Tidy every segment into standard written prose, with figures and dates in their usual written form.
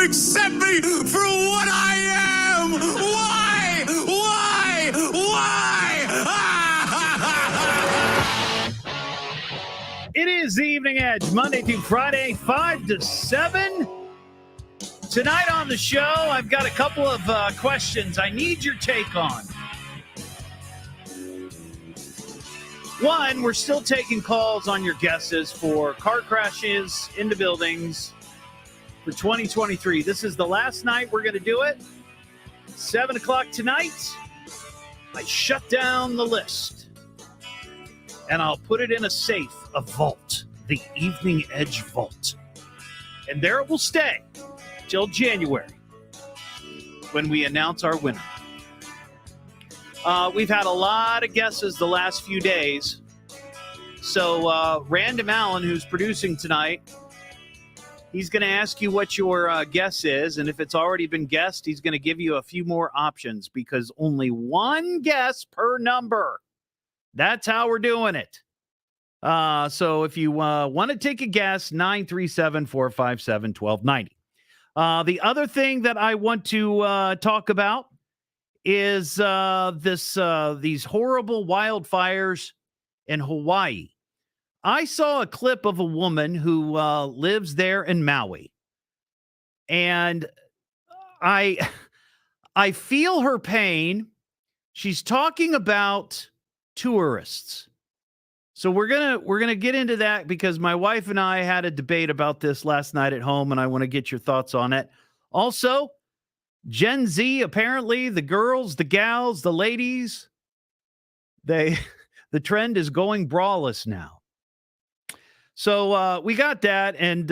accept me for what I am? Why? Why? Why? It is the Evening Edge, Monday through Friday, 5 to 7. Tonight on the show, I've got a couple of questions I need your take on. One, we're still taking calls on your guesses for car crashes into buildings for 2023. This is the last night we're going to do it. 7 o'clock tonight, I shut down the list. And I'll put it in a safe, a vault, the Evening Edge vault. And there it will stay till January when we announce our winner. We've had a lot of guesses the last few days. So Random Allen, who's producing tonight, he's going to ask you what your guess is. And if it's already been guessed, he's going to give you a few more options because only one guess per number. That's how we're doing it. So if you want to take a guess, 937-457-1290. The other thing that I want to talk about is these horrible wildfires in Hawaii. I saw a clip of a woman who lives there in Maui, and I feel her pain. She's talking about tourists. So we're gonna get into that because my wife and I had a debate about this last night at home, and I want to get your thoughts on it. Also, Gen Z, apparently, the girls, the gals, the ladies, the trend is going braless now. So we got that, and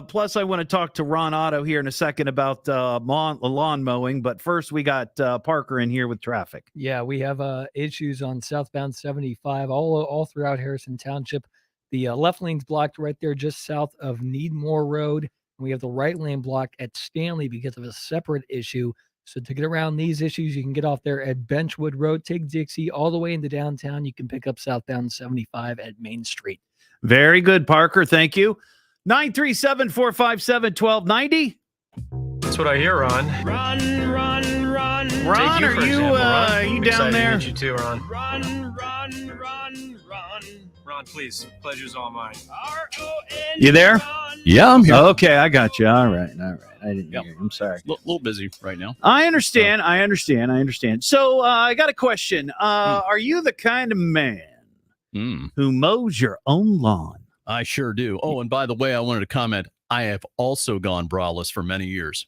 plus I want to talk to Ron Otto here in a second about lawn mowing, but first we got Parker in here with traffic. Yeah, we have issues on southbound 75 all throughout Harrison Township. The left lane's blocked right there just south of Needmore Road. We have the right lane blocked at Stanley because of a separate issue. So to get around these issues, you can get off there at Benchwood Road, take Dixie all the way into downtown. You can pick up southbound 75 at Main Street. Very good, Parker. Thank you. 937-457-1290. That's what I hear, Ron. Run, run, run. Ron, are you down there? To meet you too, Ron. Run, run, run, run. Ron, please. Pleasure's all mine. R-O-N. You there? Yeah, I'm here. Okay, I got you. All right. I didn't hear you. I'm sorry. A little busy right now. I understand. So I got a question. Are you the kind of man who mows your own lawn? I sure do. Oh, and by the way, I wanted to comment. I have also gone braless for many years.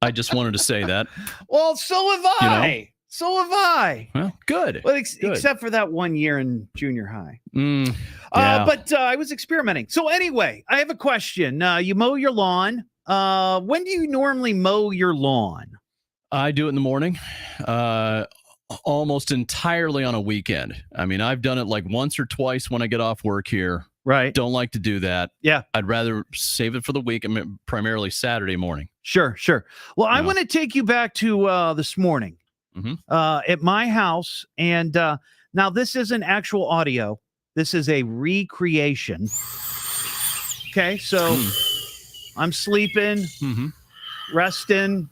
I just wanted to say that. Well, so have I. You know? So have I. Well, good. Well, Good. except for that 1 year in junior high. Yeah. But I was experimenting. So anyway, I have a question. You mow your lawn. When do you normally mow your lawn? I do it in the morning, almost entirely on a weekend. I mean, I've done it like once or twice when I get off work here. Right. Don't like to do that. Yeah. I'd rather save it for the week. I mean, primarily Saturday morning. Sure. Well, I want to take you back to this morning at my house. And now this isn't actual audio. This is a recreation. Okay, so I'm sleeping, resting,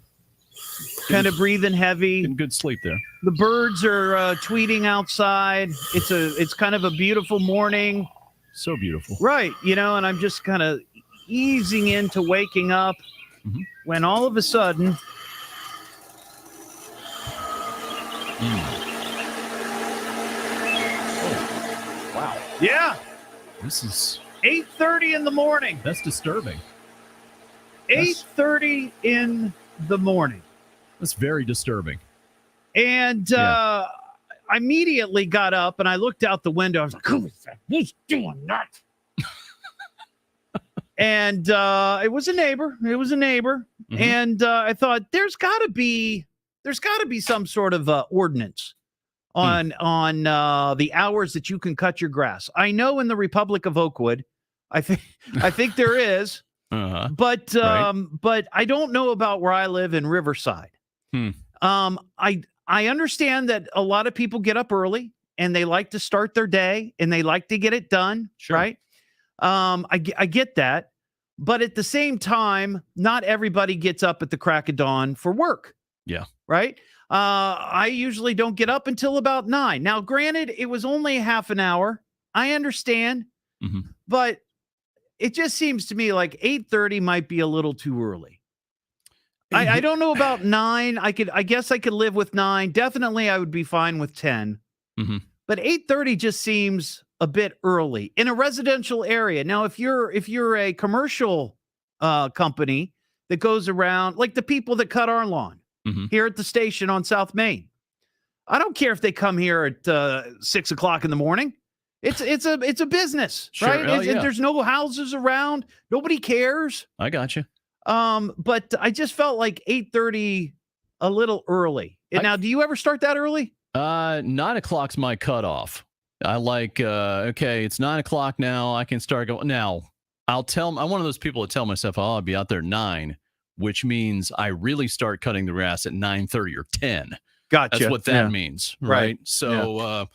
kind of breathing heavy. Getting good sleep there. The birds are tweeting outside. It's kind of a beautiful morning. So beautiful. Right, and I'm just kind of easing into waking up when all of a sudden Oh, wow. yeah, This is 8:30 in the morning. that's disturbing. 8:30 in the morning. That's very disturbing. And I immediately got up and I looked out the window. I was like, who's doing that? And it was a neighbor. And I thought there's got to be some sort of ordinance on the hours that you can cut your grass. I know in the Republic of Oakwood, I think there is, but I don't know about where I live in Riverside. I understand that a lot of people get up early and they like to start their day and they like to get it done. Sure. Right. I get that. But at the same time, not everybody gets up at the crack of dawn for work. Yeah. Right. I usually don't get up until about 9. Now, granted, it was only half an hour. I understand, but it just seems to me like 8:30 might be a little too early. I don't know about 9. I guess I could live with 9. Definitely, I would be fine with 10. But 8:30 just seems a bit early in a residential area. Now, if you're a commercial company that goes around, like the people that cut our lawn here at the station on South Main, I don't care if they come here at 6 o'clock in the morning. It's a business, Sure. right? Oh, yeah. There's no houses around. Nobody cares. I got you. But I just felt like 8:30 a little early. Now, do you ever start that early? 9 o'clock's my cutoff. I like, okay, it's 9 o'clock now. I can start going. Now, I'm one of those people that tell myself, oh, I'll be out there at 9, which means I really start cutting the grass at 9:30 or 10. Gotcha. That's what that means, right? So,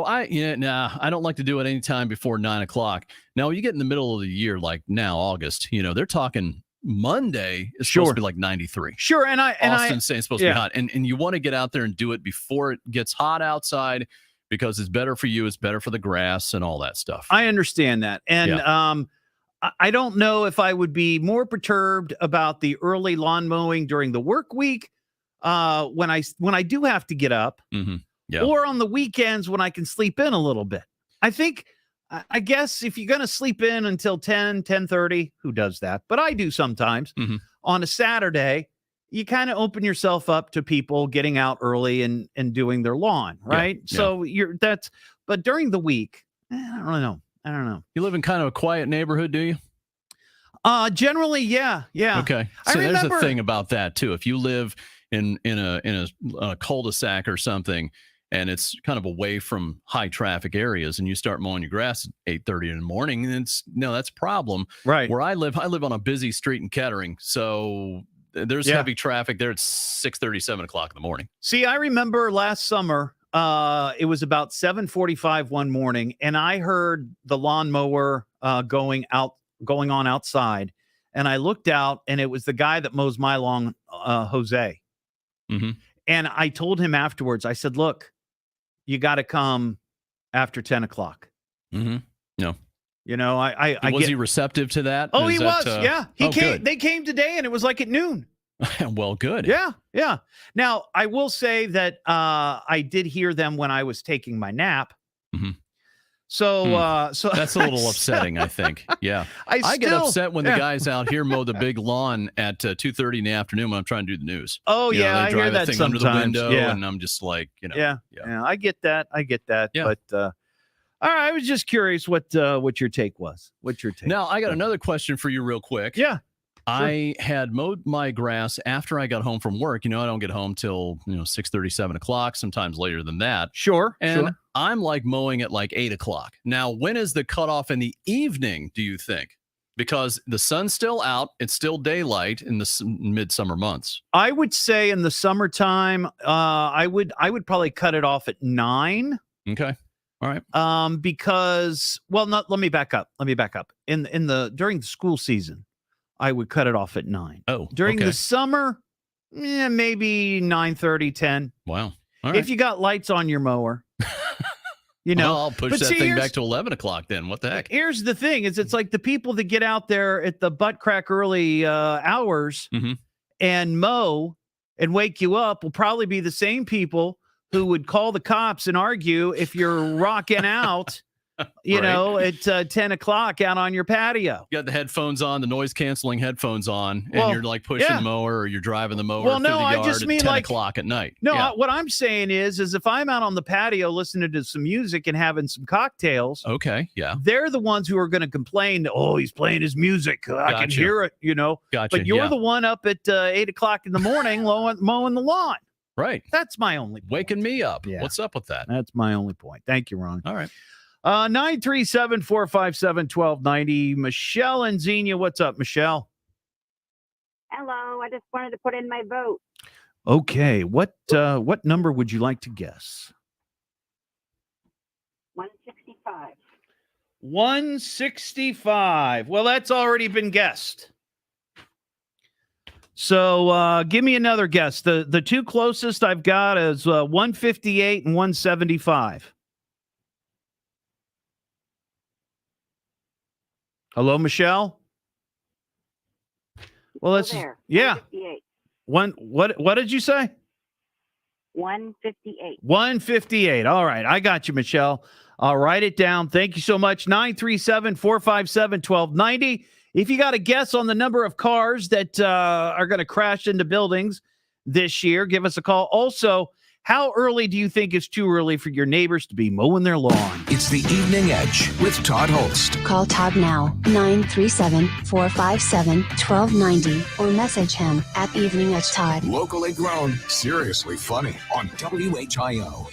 I don't like to do it anytime before 9 o'clock. Now, you get in the middle of the year, like now, August, they're talking Monday is supposed to be like 93. Sure. Austin's saying it's supposed to be hot. And you want to get out there and do it before it gets hot outside because it's better for you. It's better for the grass and all that stuff. I understand that. And I don't know if I would be more perturbed about the early lawn mowing during the work week when I do have to get up or on the weekends when I can sleep in a little bit. I guess if you're going to sleep in until 10:30, who does that? But I do sometimes. On a Saturday, you kind of open yourself up to people getting out early and doing their lawn, right? Yeah. So but during the week, I don't know. You live in kind of a quiet neighborhood, do you? Generally, yeah. Okay. So there's a thing about that too. If you live in a cul-de-sac or something, and it's kind of away from high traffic areas, and you start mowing your grass at 8:30 in the morning, and that's a problem. Right. Where I live on a busy street in Kettering, so there's heavy traffic there. It's 6:30, 7 o'clock in the morning. See, I remember last summer, it was about 7:45 one morning, and I heard the lawnmower going on outside, and I looked out, and it was the guy that mows my lawn, Jose. And I told him afterwards, I said, look, you got to come after 10 o'clock. No. Was he receptive to that? Oh, he was. Yeah. He came. Good. They came today, and it was like at noon. Well, good. Yeah. Now, I will say that I did hear them when I was taking my nap. So that's a little upsetting, I think. Yeah. I get upset when the guys out here mow the big lawn at 2:30 in the afternoon when I'm trying to do the news. Oh, I hear that sometimes. Under the window, and I'm just like, Yeah, I get that. Yeah. But all right, I was just curious what your take was. What's your take? Now, I got another question for you real quick. Yeah. I had mowed my grass after I got home from work. I don't get home till 6:30, 7 o'clock, sometimes later than that. Sure. And I'm like mowing at like 8 o'clock. Now, when is the cutoff in the evening, do you think? Because the sun's still out, it's still daylight in the midsummer months. I would say in the summertime, I would probably cut it off at 9. Okay. All right. Because let me back up. During the school season, I would cut it off at 9. Oh, during the summer, maybe 9:30, 10. Wow. All right. If you got lights on your mower, well, I'll push that thing back to 11 o'clock then. What the heck? Here's the thing it's like the people that get out there at the butt crack early hours and mow and wake you up will probably be the same people who would call the cops and argue if you're rocking out at 10 o'clock out on your patio. You got the headphones on, the noise canceling headphones on, and you're like pushing the mower or you're driving the mower through the yard I just mean at 10 o'clock at night. No, what I'm saying is if I'm out on the patio listening to some music and having some cocktails, they're the ones who are going to complain, he's playing his music. I can hear it, Gotcha. But you're the one up at 8 o'clock in the morning mowing the lawn. Right. That's my only point. Waking me up. Yeah. What's up with that? That's my only point. Thank you, Ron. All right. 937-457-1290. Michelle and Xenia. What's up, Michelle? Hello. I just wanted to put in my vote. Okay. What number would you like to guess? 165. 165. Well, that's already been guessed. So give me another guess. The two closest I've got is 158 and 175. Hello, Michelle? Well, that's there. yeah. 158. What did you say? 158. 158. All right. I got you, Michelle. I'll write it down. Thank you so much. 937-457-1290. If you got a guess on the number of cars that are going to crash into buildings this year, give us a call. Also, how early do you think is too early for your neighbors to be mowing their lawn? It's the Evening Edge with Todd Hollst. Call Todd now, 937-457-1290, or message him at Evening Edge Todd. Locally grown, seriously funny on WHIO.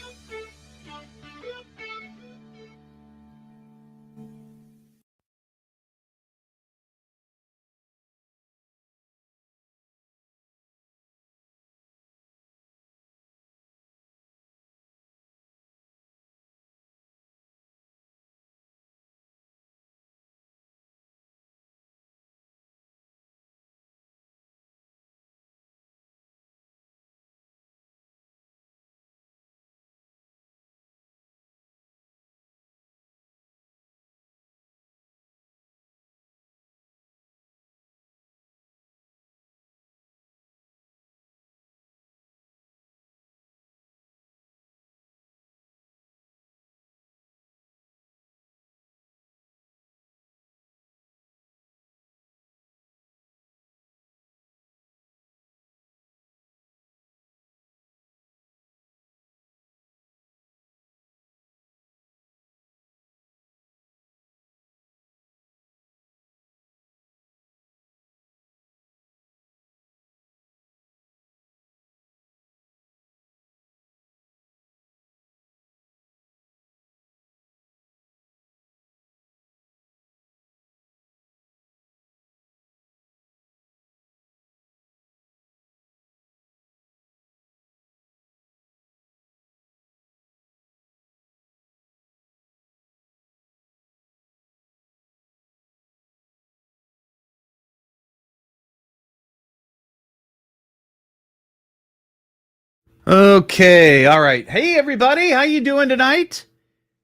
Okay. All right. Hey, everybody. How you doing tonight?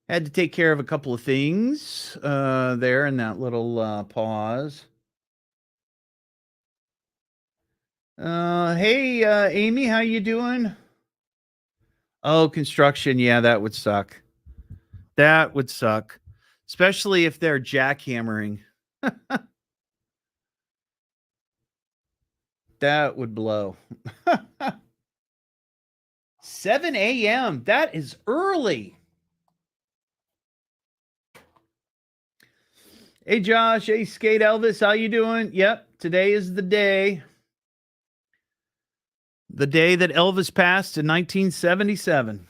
Had to take care of a couple of things there in that little pause. Hey, Amy, how you doing? Oh, construction. Yeah, that would suck. That would suck, especially if they're jackhammering. That would blow. 7 a.m. That is early. Hey, Josh. Hey, Skate Elvis. How you doing? Yep. Today is the day. The day that Elvis passed in 1977.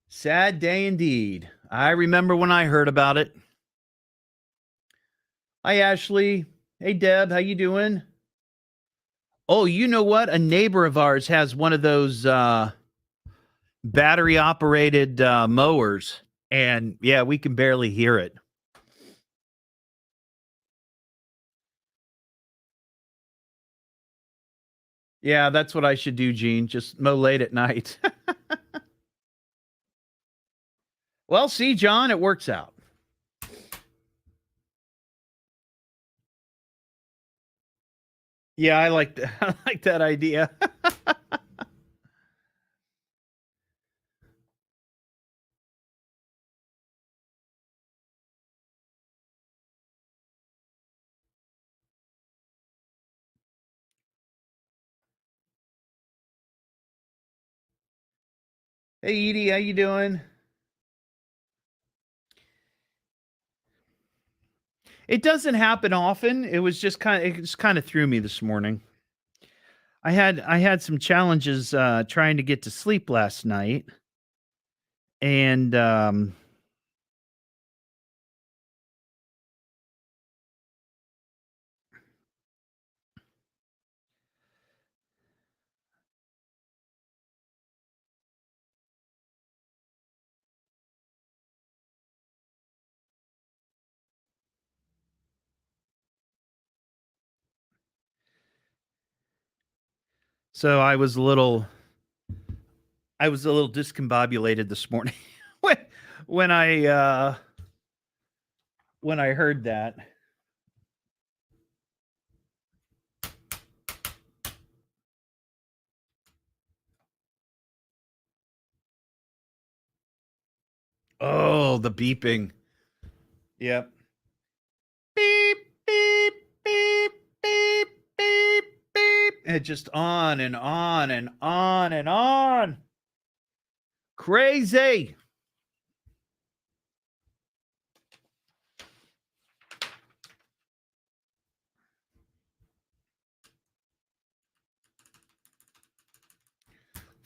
Sad day indeed. I remember when I heard about it. Hi, Ashley. Hey, Deb. How you doing? Oh, you know what? A neighbor of ours has one of those battery-operated mowers. And, yeah, we can barely hear it. Yeah, that's what I should do, Gene. Just mow late at night. Well, see, John, it works out. Yeah, I like that. I like that idea. Hey, Edie, how you doing? It doesn't happen often. It was just it just kind of threw me this morning. I had some challenges trying to get to sleep last night, and So I was a little discombobulated this morning when when I when I heard that. Oh, the beeping. Yep. Beep, beep, beep, beep, beep, beep. And just on and on and on and on. Crazy.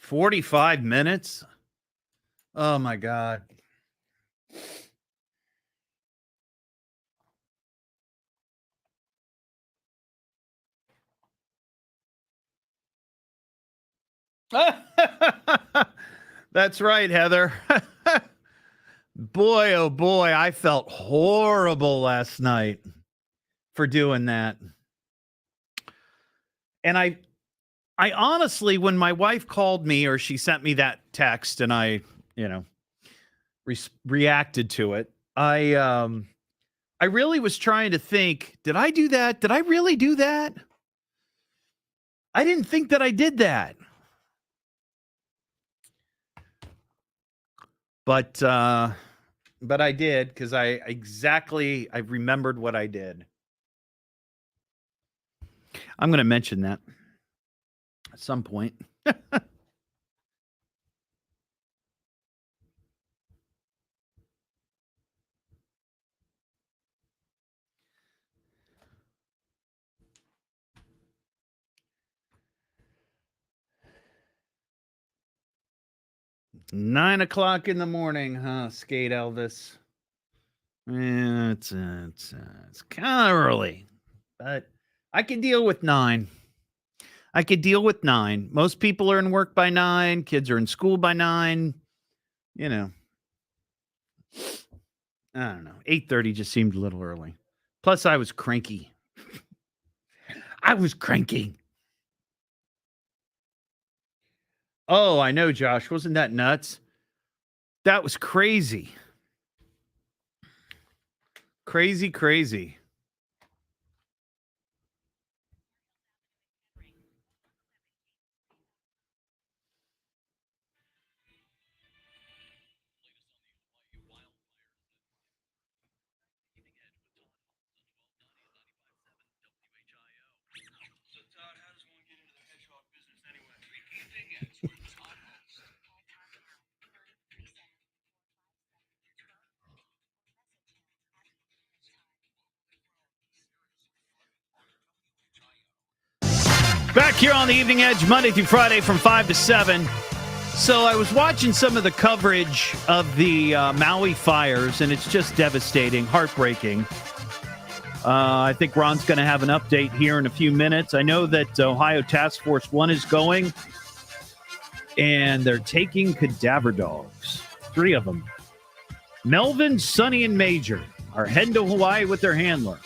$45. Oh my God. That's right, Heather. Boy, oh boy, I felt horrible last night for doing that. And I honestly, when my wife called me or she sent me that text and I, reacted to it, I really was trying to think, did I do that? Did I really do that? I didn't think that I did that. But I did, because I remembered what I did. I'm going to mention that at some point. Nine o'clock in the morning, huh? Skate Elvis. Yeah, it's kind of early, but I can deal with 9. I could deal with 9. Most people are in work by 9. Kids are in school by 9. I don't know. 8:30 just seemed a little early. Plus, I was cranky. I was cranky. Oh, I know, Josh. Wasn't that nuts? That was crazy. Crazy, crazy. Back here on the Evening Edge, Monday through Friday from 5 to 7. So I was watching some of the coverage of the Maui fires, and it's just devastating, heartbreaking. I think Ron's going to have an update here in a few minutes. I know that Ohio Task Force 1 is going, and they're taking cadaver dogs. 3 of them. Melvin, Sonny, and Major are heading to Hawaii with their handler.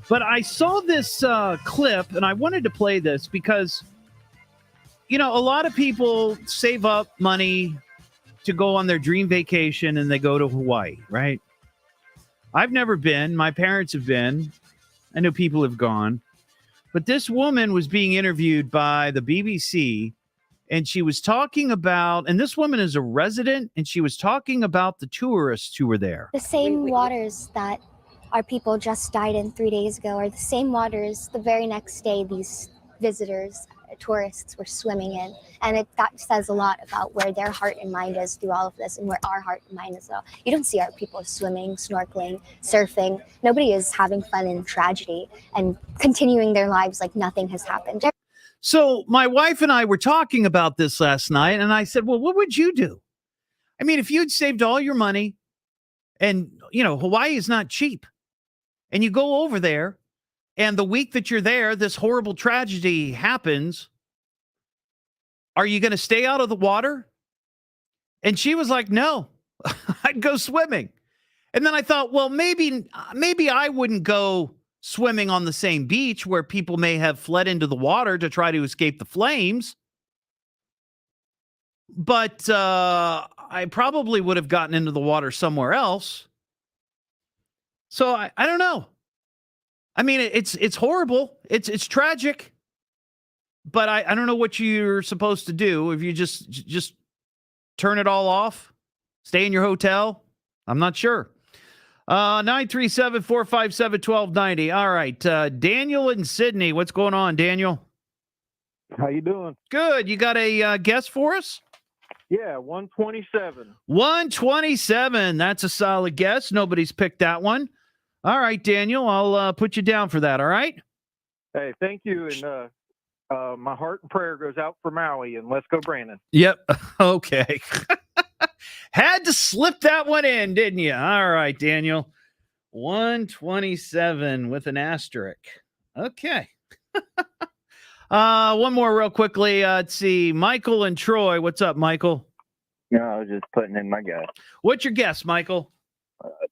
But I saw this clip, and I wanted to play this because, a lot of people save up money to go on their dream vacation, and they go to Hawaii, right? I've never been. My parents have been. I know people have gone. But this woman was being interviewed by the BBC, and she was talking about, and this woman is a resident, and she was talking about the tourists who were there. The same waters that our people just died in 3 days ago are the same waters the very next day these visitors, tourists, were swimming in. And that says a lot about where their heart and mind is through all of this, and where our heart and mind is. So you don't see our people swimming, snorkeling, surfing. Nobody is having fun in tragedy and continuing their lives like nothing has happened. So my wife and I were talking about this last night, and I said, well, what would you do? I mean, if you'd saved all your money, and, Hawaii is not cheap, and you go over there, and the week that you're there, this horrible tragedy happens, are you going to stay out of the water? And she was like, no, I'd go swimming. And then I thought, well, maybe I wouldn't go swimming on the same beach where people may have fled into the water to try to escape the flames. But I probably would have gotten into the water somewhere else. So I don't know. I mean, it's horrible. It's tragic. But I don't know what you're supposed to do. If you just turn it all off, stay in your hotel. I'm not sure. 937-457-1290. All right. Daniel in Sydney. What's going on, Daniel? How you doing? Good. You got a guess for us? Yeah, 127. 127. That's a solid guess. Nobody's picked that one. All right, Daniel. I'll put you down for that. All right? Hey, thank you. And my heart and prayer goes out for Maui, and let's go, Brandon. Yep. Okay. Had to slip that one in, didn't you? All right, Daniel. 127 with an asterisk. Okay. One more real quickly. Let's see. Michael and Troy. What's up, Michael? No, I was just putting in my guess. What's your guess, Michael?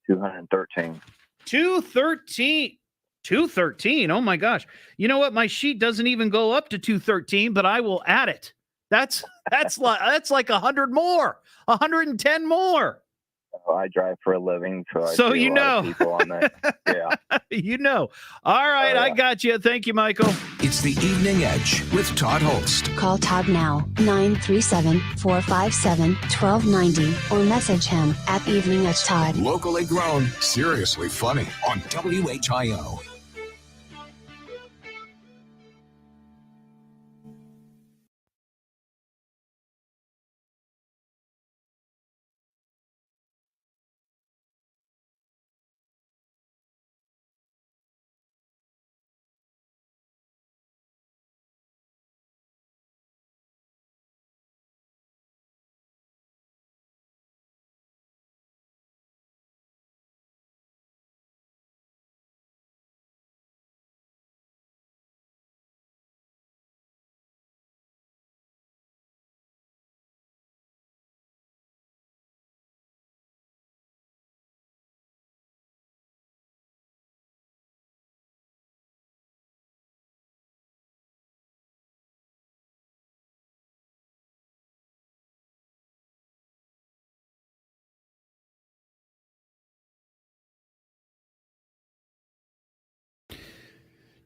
213. 213. 213. Oh my gosh. You know what? My sheet doesn't even go up to 213, but I will add it. That's like 100 more, 110 more. Well, I drive for a living, so I So see you a lot of know. people on that. Yeah. You know. All right, I got you. Thank you, Michael. It's the Evening Edge with Todd Hollst. Call Todd now, 937-457-1290, or message him at Evening Edge Todd. Locally grown, seriously funny on WHIO.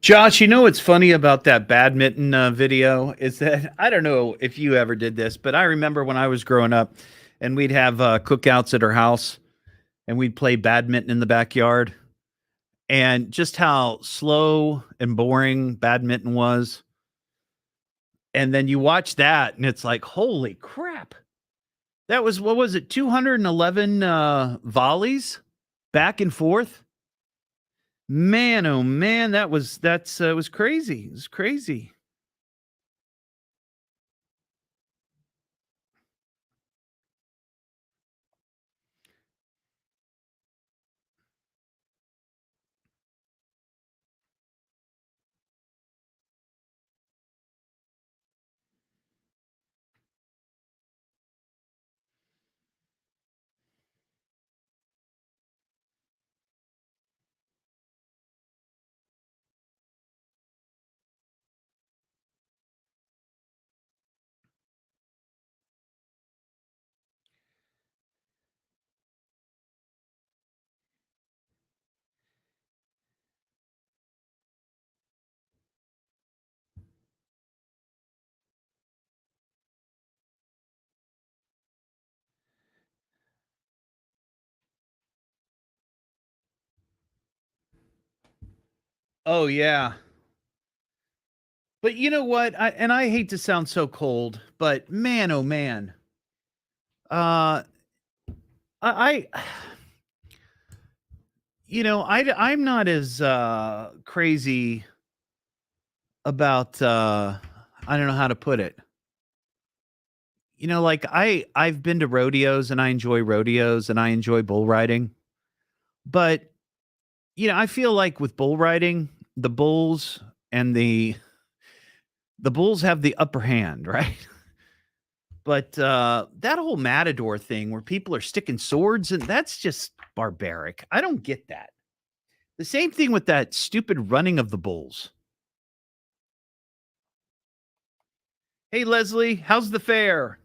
Josh, you know what's funny about that badminton video is that I don't know if you ever did this, but I remember when I was growing up and we'd have cookouts at our house and we'd play badminton in the backyard, and just how slow and boring badminton was. And then you watch that and it's like, holy crap. That was, what was it, 211 volleys back and forth? Man, oh man, it was crazy. It was crazy. Oh yeah. But you know what? I hate to sound so cold, but man, oh man. I I'm not as crazy about I don't know how to put it. Like I've been to rodeos and I enjoy rodeos and I enjoy bull riding. But I feel like with bull riding, the bulls and the bulls have the upper hand, right? But that whole matador thing where people are sticking swords, and that's just barbaric. I don't get that. The same thing with that stupid running of the bulls. Hey, Leslie, how's the fair?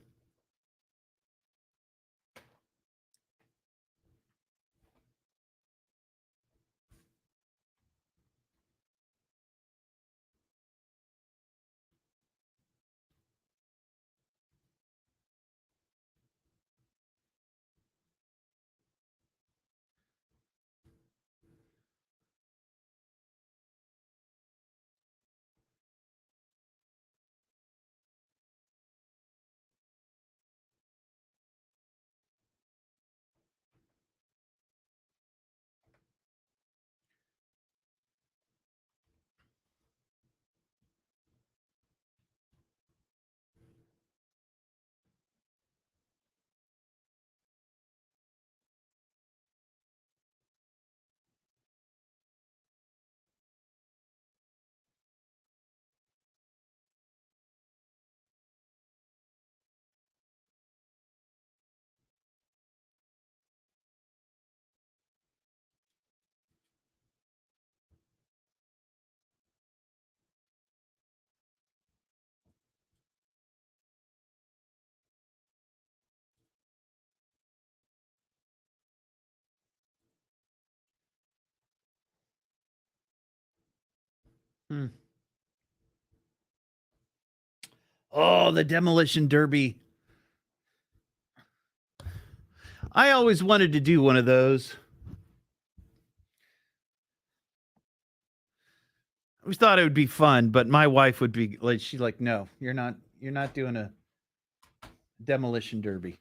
Oh, the demolition derby. I always wanted to do one of those. I always thought it would be fun, but my wife would be like, she's like, no, you're not doing a demolition derby.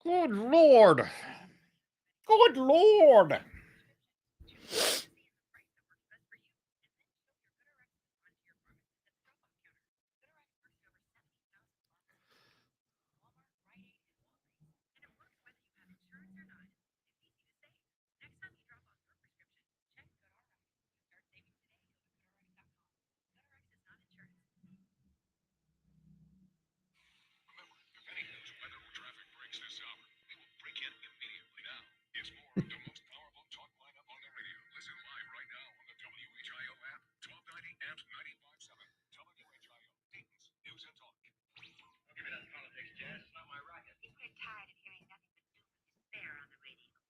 Good Lord. Good Lord.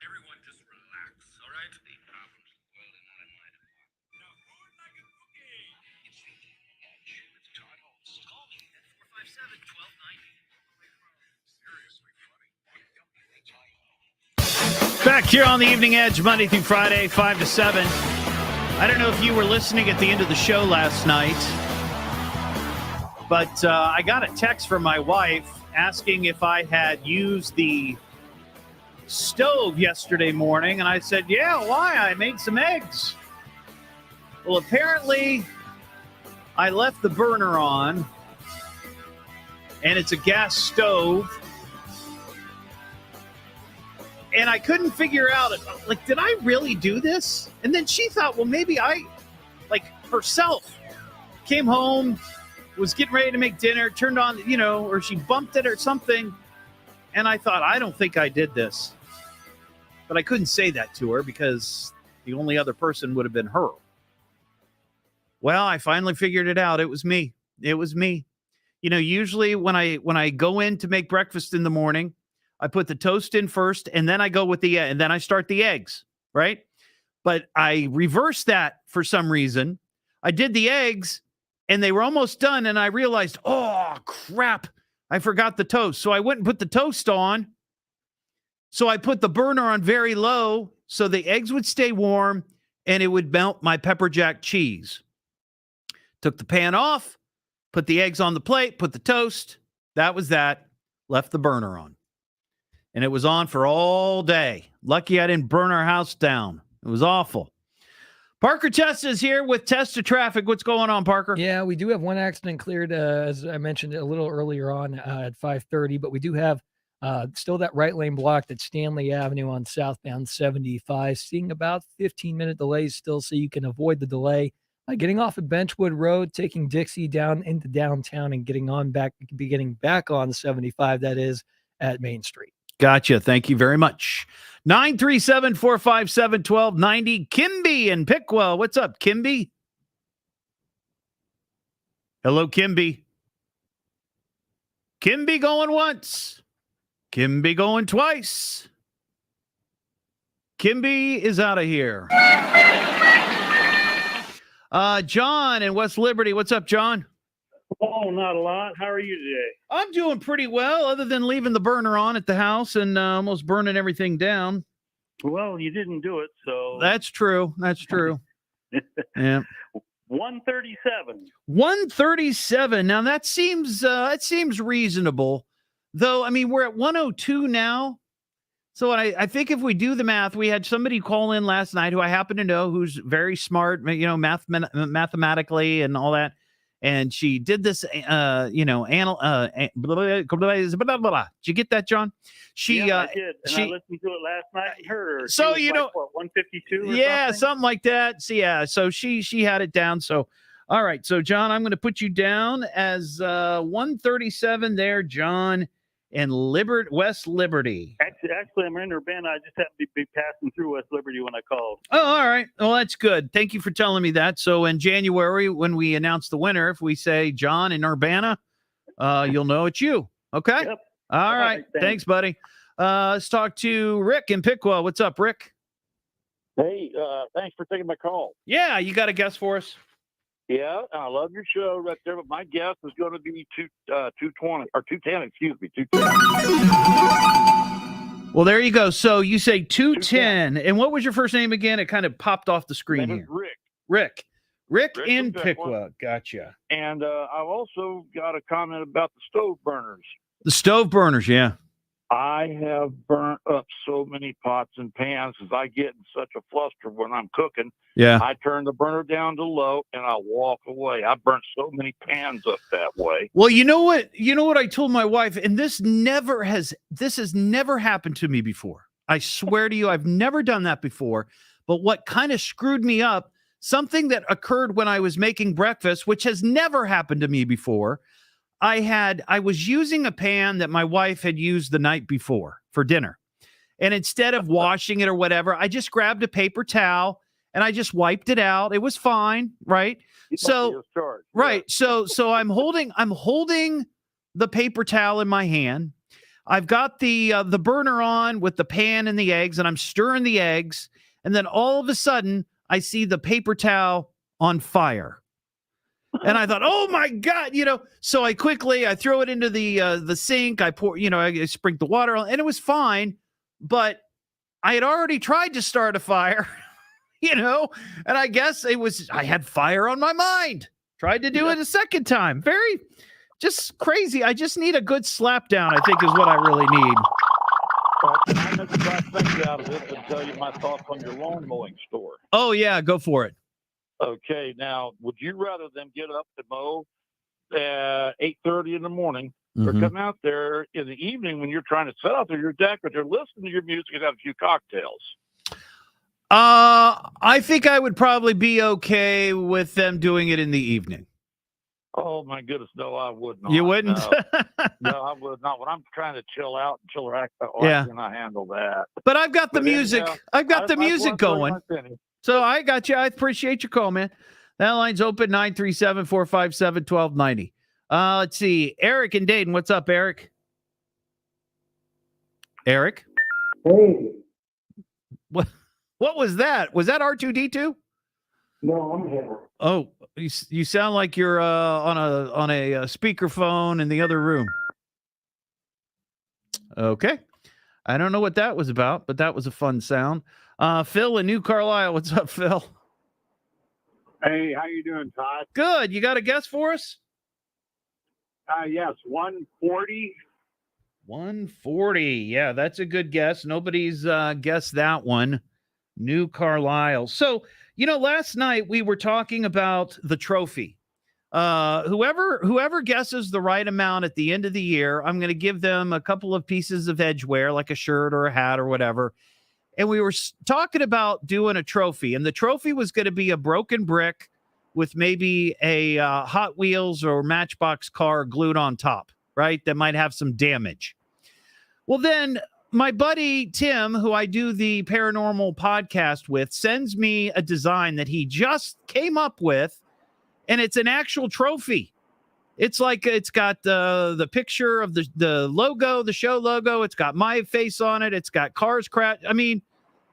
Everyone just relax, all right? The problems of the world are not in my department. Now, mood like a cookie. It's the Evening Edge with Todd Hollst. Call me at 457-1290. Seriously funny. WHIO. Back here on the Evening Edge, Monday through Friday, 5 to 7. I don't know if you were listening at the end of the show last night, but I got a text from my wife asking if I had used the stove yesterday morning, and I said, yeah, why? I made some eggs. Well, apparently I left the burner on, and it's a gas stove, and I couldn't figure out, like, did I really do this? And then she thought, well, maybe I, like, herself came home, was getting ready to make dinner, turned on, or she bumped it or something. And I thought, I don't think I did this. But I couldn't say that to her because the only other person would have been her. Well, I finally figured it out. It was me. It was me. Usually when I go in to make breakfast in the morning, I put the toast in first, and then I go with and then I start the eggs, right? But I reversed that for some reason. I did the eggs, and they were almost done, and I realized, oh, crap, I forgot the toast. So I went and put the toast on. So I put the burner on very low so the eggs would stay warm, and it would melt my pepper jack cheese. Took the pan off, put the eggs on the plate, put the toast. That was that. Left the burner on. And it was on for all day. Lucky I didn't burn our house down. It was awful. Parker Testa is here with Testa Traffic. What's going on, Parker? Yeah, we do have one accident cleared, as I mentioned a little earlier on at 5:30, but we do have still that right lane blocked at Stanley Avenue on southbound 75, seeing about 15-minute delays still, so you can avoid the delay. Getting off at Benchwood Road, taking Dixie down into downtown and getting back on 75, that is, at Main Street. Gotcha. Thank you very much. 937-457-1290. Kimby in Pickwell. What's up, Kimby? Hello, Kimby. Kimby going once. Kimby going twice. Kimby is out of here. John in West Liberty. What's up, John? Oh, not a lot. How are you today? I'm doing pretty well, other than leaving the burner on at the house and almost burning everything down. Well, you didn't do it, so. That's true. That's true. Yeah. 137. 137. Now that seems reasonable, though. I mean, we're at 102 now. So I think if we do the math, we had somebody call in last night who I happen to know, who's very smart, mathematically and all that. And she did this, Did you get that, John? I did. And I listened to it last night and heard her. So, 152 yeah, something like that. So, yeah, so she had it down. So, all right. So, John, I'm going to put you down as 137 there, John, in West Liberty. Actually, I'm in Urbana. I just happened to be passing through West Liberty when I called. Oh, all right. Well, that's good. Thank you for telling me that. So in January, when we announce the winner, if we say John in Urbana, you'll know it's you. Okay? Yep. All right. Thanks, buddy. Let's talk to Rick in Pickwell. What's up, Rick? Hey, thanks for taking my call. Yeah, you got a guess for us? Yeah, I love your show right there, but my guess is going to be 220 or 210. Excuse me, 210. Well, there you go. So you say 210, and what was your first name again? It kind of popped off the screen here. Rick in Pickwell. Gotcha. And I've also got a comment about the stove burners. The stove burners, yeah. I have burnt up so many pots and pans because I get in such a fluster when I'm cooking. Yeah. I turn the burner down to low and I walk away. I burnt so many pans up that way. Well, you know what I told my wife, and this has never happened to me before. I swear to you, I've never done that before. But what kind of screwed me up, something that occurred when I was making breakfast, which has never happened to me before. I was using a pan that my wife had used the night before for dinner. And instead of washing it or whatever, I just grabbed a paper towel and I just wiped it out. It was fine, right? So I'm holding the paper towel in my hand. I've got the burner on with the pan and the eggs, and I'm stirring the eggs, and then all of a sudden I see the paper towel on fire. And I thought, oh my God, so I throw it into the sink. I pour, I sprinkle the water on, and it was fine. But I had already tried to start a fire, and I guess I had fire on my mind. Tried to do it a second time. Very just crazy. I just need a good slap down, I think, is what I really need. I'm going to try to think out of this and tell you my thoughts on your lawn mowing store. Oh, yeah, go for it. Okay, now, would you rather them get up to mow at 8:30 in the morning. They're Mhm. coming out there in the evening when you're trying to set out there your deck, but they're listening to your music and have a few cocktails. I think I would probably be okay with them doing it in the evening. Oh my goodness, no, I would not. You wouldn't? No, I would not. When I'm trying to chill out and chill relax, Yeah. I cannot handle that. But I've got the But music. anyhow, I've got the I've music won 30 going. my penny. So I got you. I appreciate your call, man. That line's open 937-457-1290. Let's see. Eric and Dayton. What's up, Eric? Eric? Hey, What was that? Was that R2D2? no, I'm here. Oh, you sound like you're on a speakerphone in the other room. Okay. I don't know what that was about, but that was a fun sound. Phil in New Carlisle. What's up, Phil? Hey, how you doing, Todd? Good. You got a guess for us? Yes, 140. 140. Yeah, that's a good guess. Nobody's guessed that one. New Carlisle. So, last night we were talking about the trophy. Whoever guesses the right amount at the end of the year, I'm going to give them a couple of pieces of edgeware, like a shirt or a hat or whatever. And we were talking about doing a trophy, and the trophy was going to be a broken brick with maybe a Hot Wheels or Matchbox car glued on top, right? That might have some damage. Well, then my buddy Tim, who I do the paranormal podcast with, sends me a design that he just came up with, and it's an actual trophy. It's like it's got the picture of the logo, the show logo. It's got my face on it. It's got cars crash. I mean,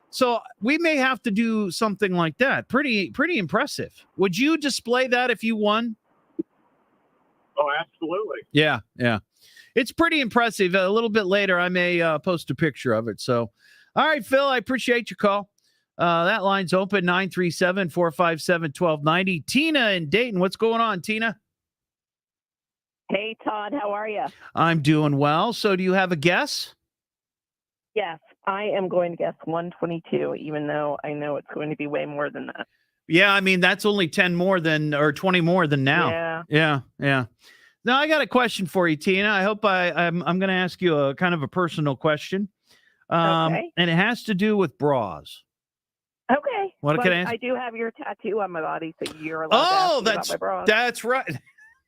so we may have to do something like that. Pretty impressive. Would you display that if you won? Oh, absolutely. Yeah. It's pretty impressive. A little bit later, I may post a picture of it. So, all right, Phil, I appreciate your call. That line's open, 937-457-1290. Tina in Dayton. What's going on, Tina? Hey, Todd, how are you? I'm doing well. So do you have a guess? Yes, I am going to guess 122, even though I know it's going to be way more than that. Yeah, I mean, that's only 10 more than, or 20 more than now. Yeah. Now, I got a question for you, Tina. I hope I'm going to ask you a kind of a personal question. Okay. And it has to do with bras. Okay. What can I ask? I do have your tattoo on my body, so you're allowed to ask me about my bras. That's right.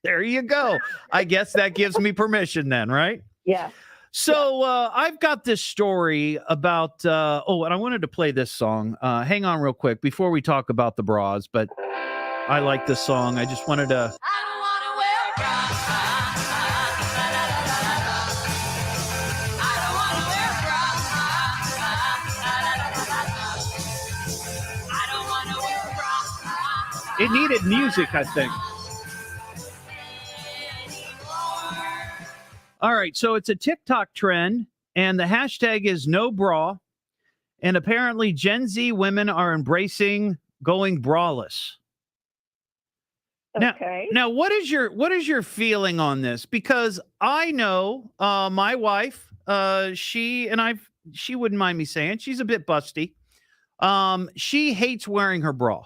There you go. I guess that gives me permission then, right? Yeah. So I've got this story about, and I wanted to play this song. Hang on real quick before we talk about the bras, but I like this song. I just wanted to. It needed music, I think. All right, so it's a TikTok trend, and the hashtag is no bra. And apparently Gen Z women are embracing going braless. Okay. Now what is your feeling on this? Because I know my wife, she wouldn't mind me saying she's a bit busty. She hates wearing her bra.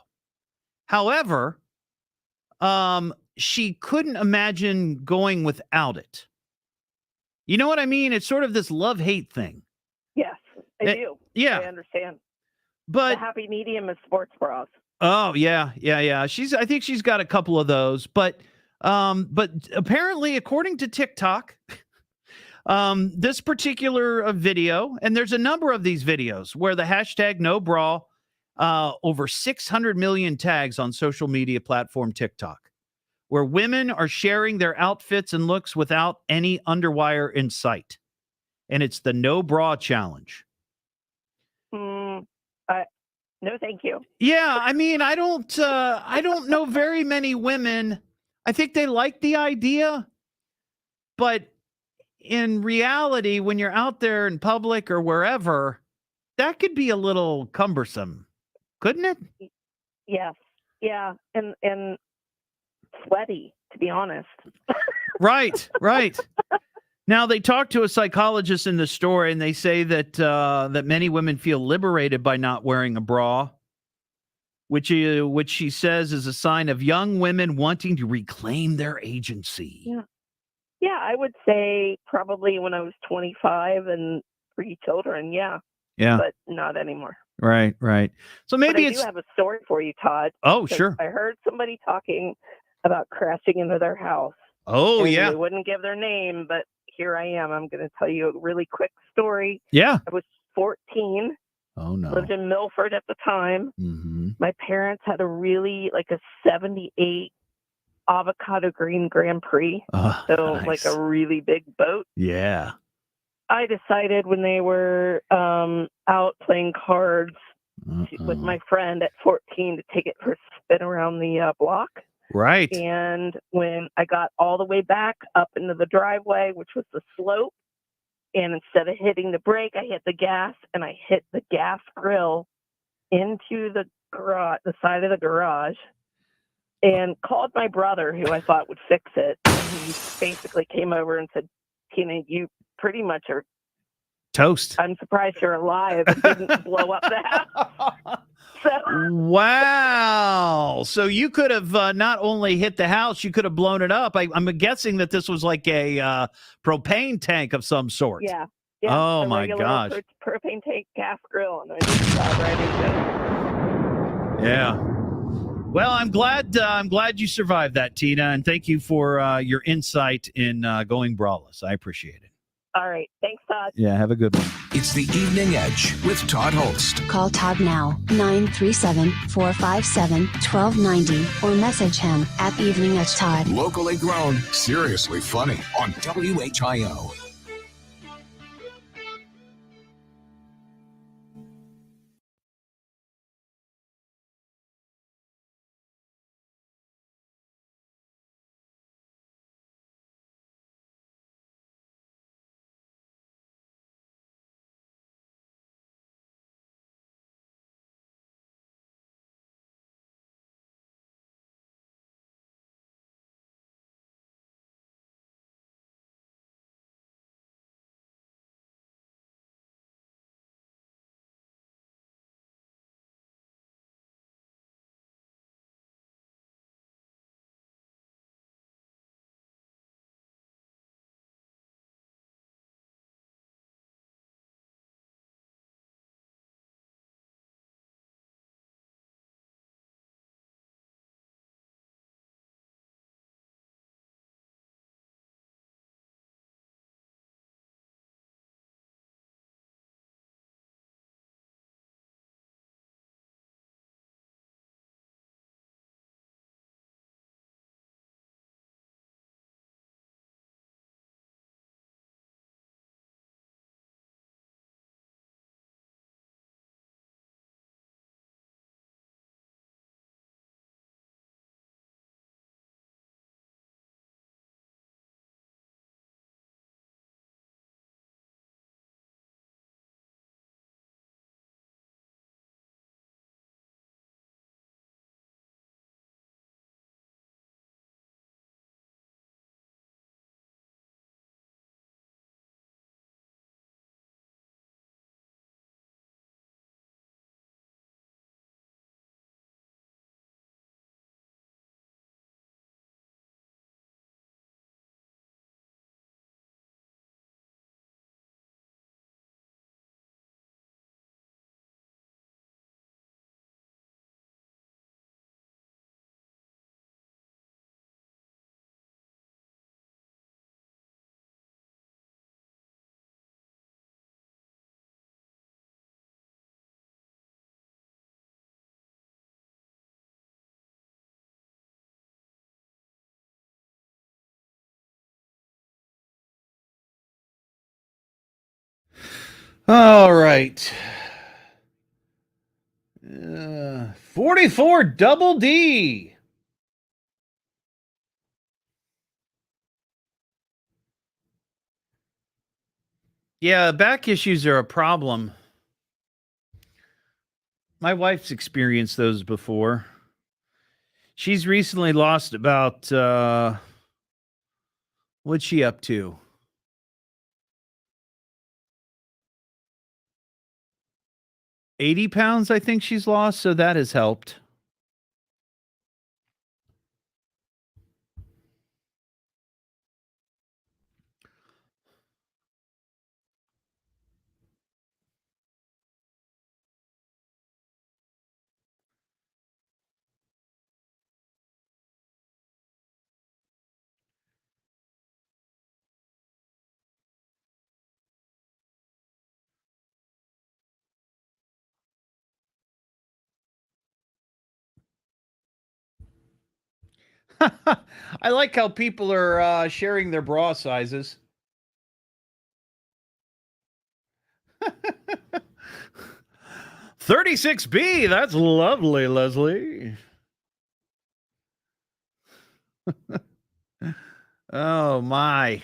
However, she couldn't imagine going without it. You know what I mean? It's sort of this love-hate thing. Yes, I do. Yeah. I understand. But the happy medium is sports bras. Oh, yeah. I think she's got a couple of those, but apparently, according to TikTok, this particular video, and there's a number of these videos where the hashtag no bra, over 600 million tags on social media platform TikTok, where women are sharing their outfits and looks without any underwire in sight. And it's the no bra challenge. No, thank you. Yeah, I mean, I don't know very many women. I think they like the idea, but in reality, when you're out there in public or wherever, that could be a little cumbersome, couldn't it? Yes. Yeah. And sweaty, to be honest. Right. Now, they talked to a psychologist in the story, and they say that that many women feel liberated by not wearing a bra. which she says is a sign of young women wanting to reclaim their agency. Yeah. Yeah, I would say probably when I was 25 and 3 children. Yeah. Yeah. But not anymore. Right. So maybe but I it's do have a story for you, Todd. Oh, because sure. I heard somebody talking about crashing into their house. Oh, and yeah. They wouldn't give their name, but here I am. I'm going to tell you a really quick story. Yeah. I was 14. Oh, no. Lived in Milford at the time. Mm-hmm. My parents had a 78 avocado green Grand Prix. So nice. like a really big boat. Yeah. I decided when they were out playing cards with my friend at 14 to take it for a spin around the block. Right. And when I got all the way back up into the driveway, which was the slope, and instead of hitting the brake, I hit the gas, and I hit the gas grill into the garage, the side of the garage, and called my brother, who I thought would fix it. And he basically came over and said, Tina, you pretty much are toast. I'm surprised you're alive and didn't blow up the house. Wow. So you could have not only hit the house, you could have blown it up. I'm guessing that this was like a propane tank of some sort. Yeah. Oh, a my regular gosh. Propane tank gas grill, and I just got right into it. Yeah. Well, I'm glad you survived that, Tina, and thank you for your insight in going braless. I appreciate it. All right. Thanks, Todd. Yeah, have a good one. It's the Evening Edge with Todd Hollst. Call Todd now, 937-457-1290, or message him at Evening Edge Todd. Locally grown, seriously funny on WHIO. All right. 44 double D. Yeah, back issues are a problem. My wife's experienced those before. She's recently lost about, what's she up to? 80 pounds, I think she's lost, so that has helped. I like how people are sharing their bra sizes. $36B, that's lovely, Leslie. Oh, my.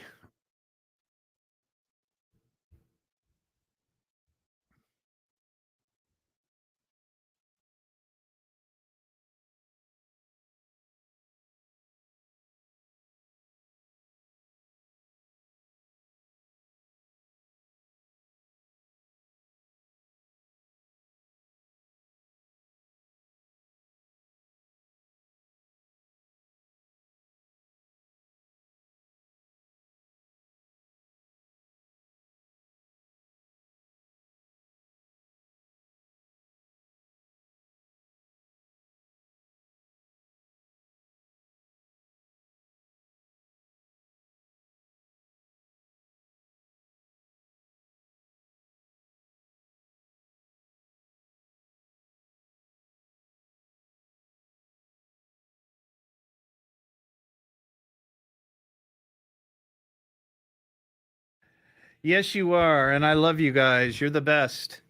Yes, you are. And I love you guys. You're the best.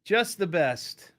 Just the best.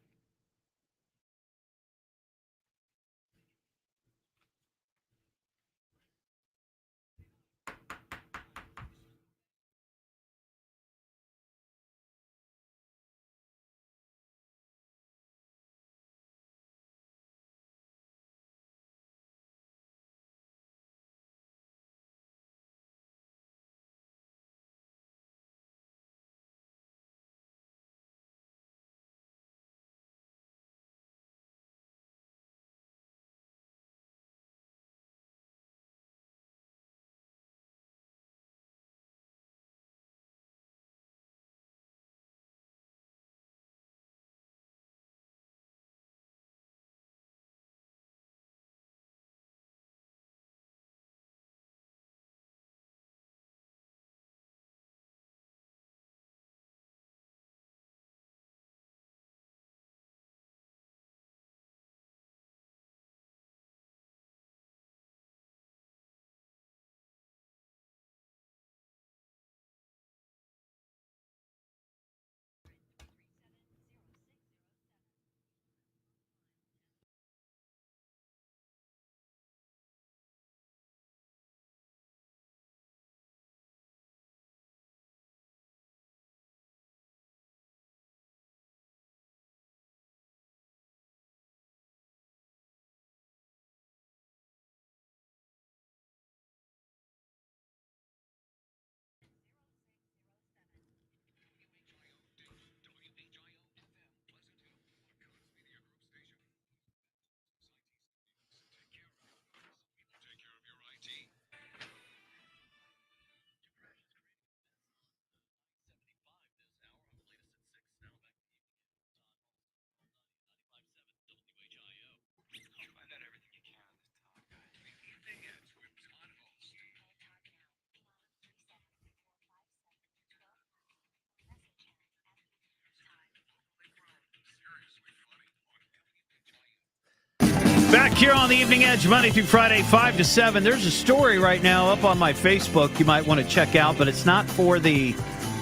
Back here on the Evening Edge, Monday through Friday, 5 to 7. There's a story right now up on my Facebook you might want to check out, but it's not for the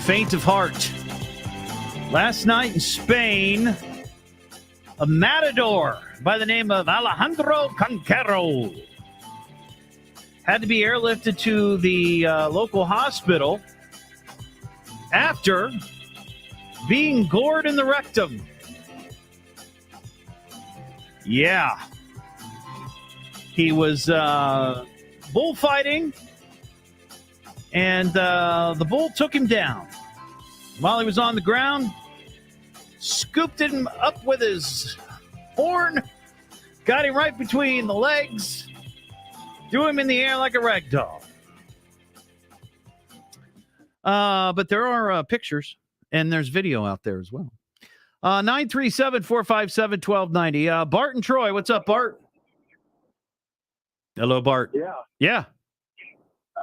faint of heart. Last night in Spain, a matador by the name of Alejandro Conquero had to be airlifted to the local hospital after being gored in the rectum. Yeah. He was bullfighting, and the bull took him down. While he was on the ground, scooped him up with his horn, got him right between the legs, threw him in the air like a rag doll. But there are pictures, and there's video out there as well. 937-457-1290. Bart and Troy, what's up, Bart? Hello, Bart. Yeah. Yeah.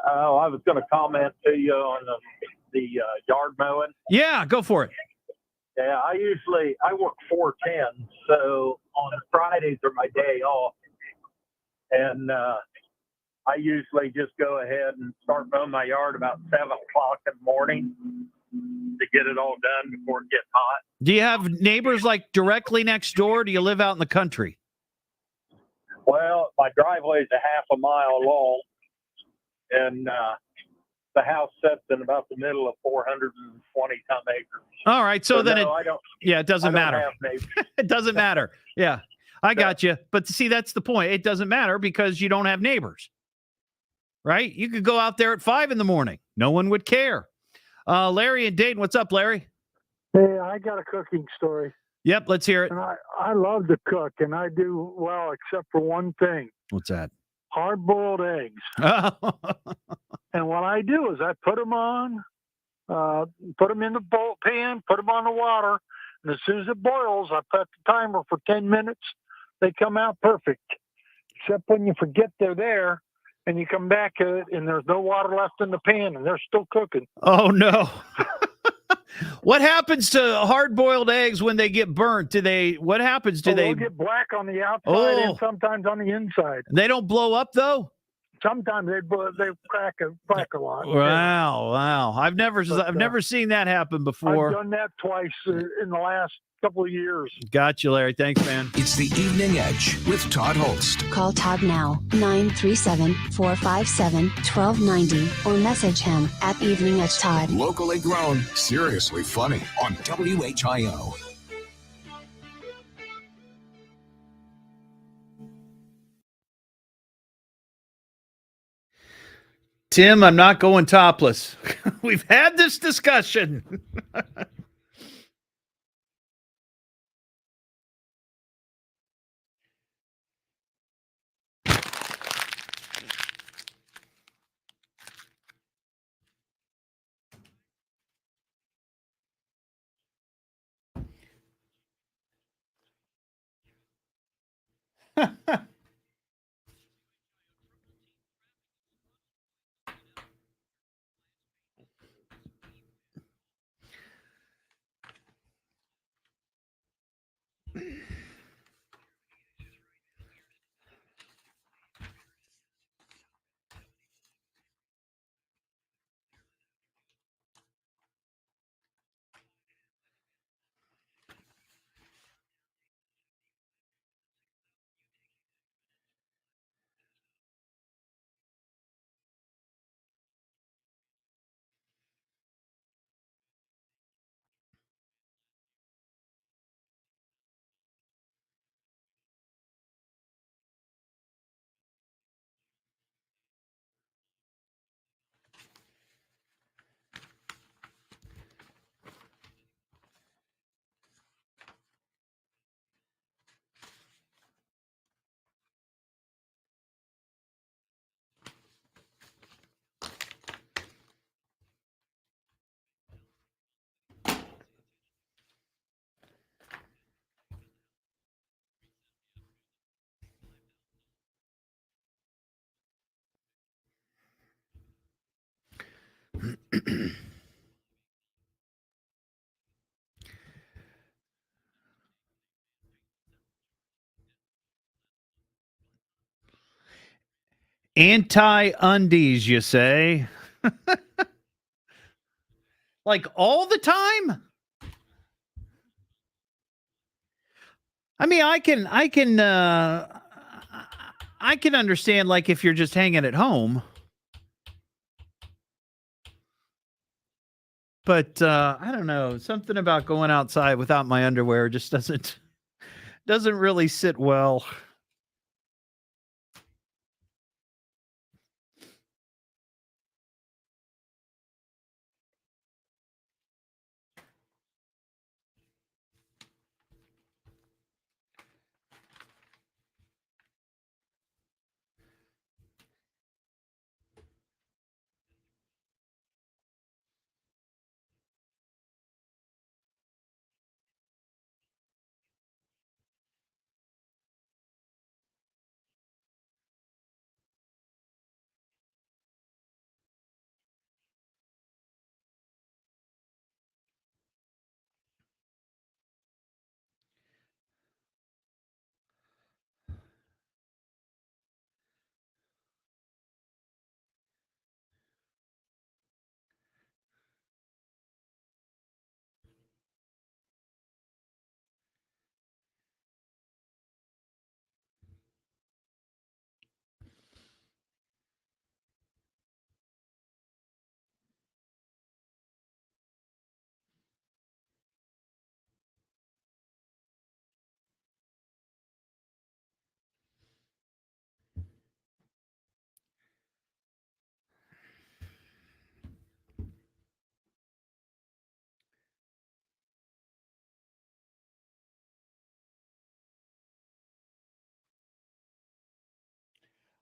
I was going to comment to you on the yard mowing. Yeah, go for it. Yeah, I work 4/10, so on Fridays are my day off. and I usually just go ahead and start mowing my yard about 7 o'clock in the morning to get it all done before it gets hot. Do you have neighbors like directly next door? Or do you live out in the country? Well, my driveway is a half a mile long, and the house sits in about the middle of 420 some acres. All right, so then no, it doesn't matter. Have neighbors. It doesn't matter. Yeah, I got you. But see, that's the point. It doesn't matter because you don't have neighbors, right? You could go out there at 5 a.m. No one would care. Larry and Dayton, what's up, Larry? Hey, I got a cooking story. Yep, let's hear it. And I love to cook, and I do well except for one thing. What's that? Hard-boiled eggs. And what I do is I put them on, put them in the pan, put them on the water, and as soon as it boils, I put the timer for 10 minutes. They come out perfect, except when you forget they're there, and you come back to it, and there's no water left in the pan, and they're still cooking. Oh, no. What happens to hard-boiled eggs when they get burnt? What happens? They get black on the outside and sometimes on the inside. They don't blow up, though? Sometimes they crack a lot. Wow. I've never seen that happen before. I've done that twice in the last couple of years. Got you, Larry. Thanks, man. It's the Evening Edge with Todd Hollst. Call Todd now, 937-457-1290, or message him at Evening Edge Todd. Locally grown, seriously funny on WHIO. Tim, I'm not going topless. We've had this discussion. Anti-undies, you say? Like all the time? I mean, I can understand like if you're just hanging at home. But I don't know, something about going outside without my underwear just doesn't really sit well.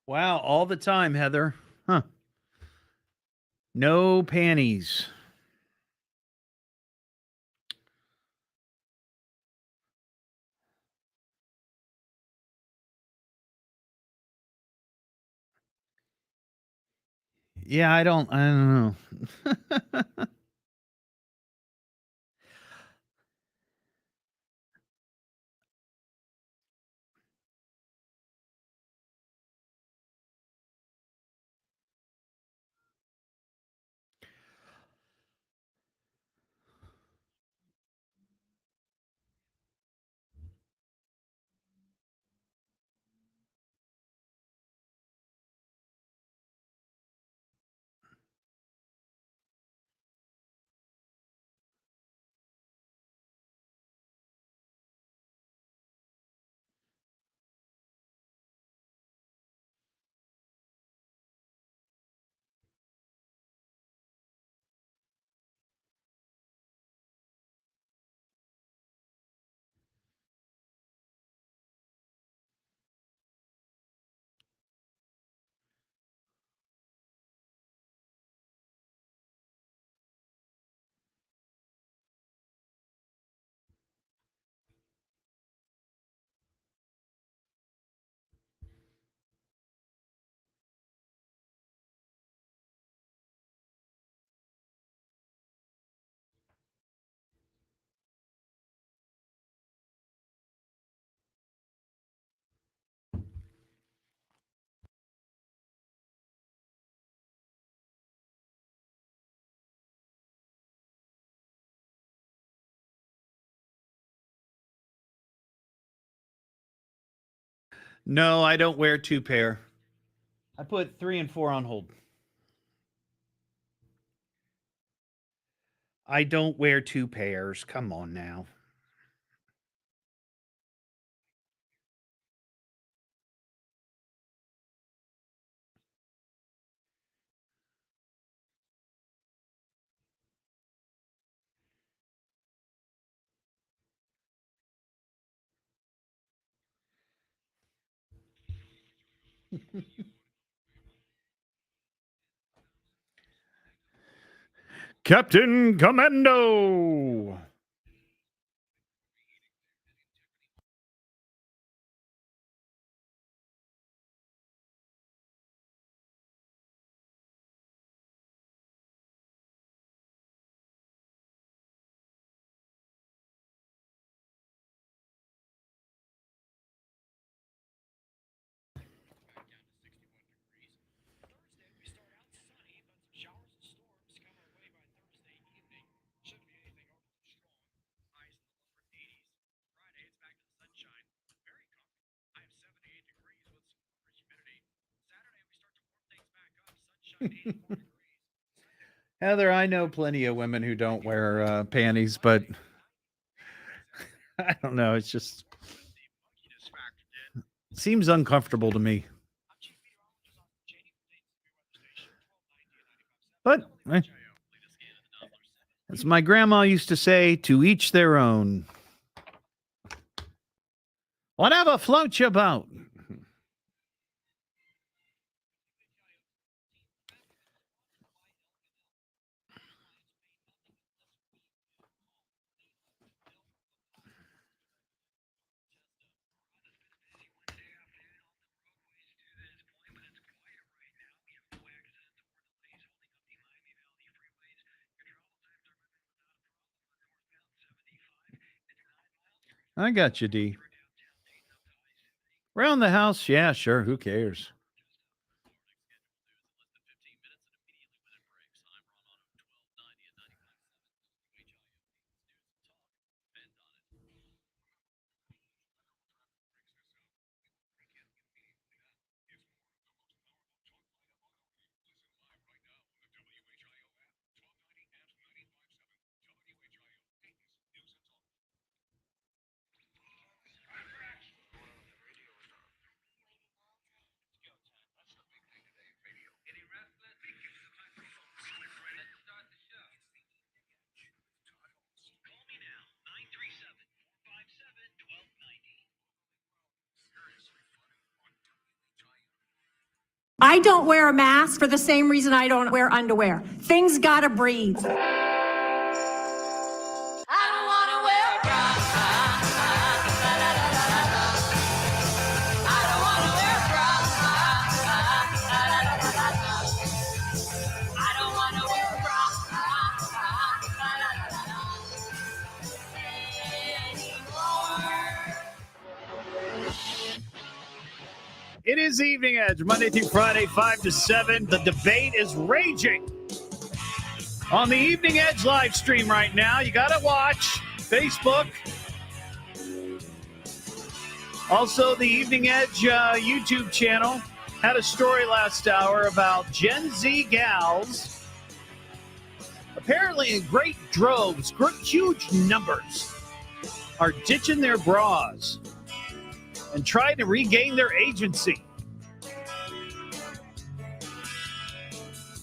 Wow, all the time, Heather. Huh. No panties. Yeah, I don't know. No, I don't wear two pair. I put 3 and 4 on hold. I don't wear two pairs. Come on now. Captain Commando. Heather, I know plenty of women who don't wear panties, but I don't know. It's just seems uncomfortable to me. But as my grandma used to say, to each their own. Whatever floats your boat. I got you, D. Around the house, yeah, sure. Who cares? I don't wear a mask for the same reason I don't wear underwear. Things gotta breathe. It is Evening Edge, Monday through Friday, 5 to 7. The debate is raging on the Evening Edge live stream right now. You got to watch Facebook. Also, the Evening Edge YouTube channel had a story last hour about Gen Z gals, apparently in great droves, huge numbers, are ditching their bras and trying to regain their agency.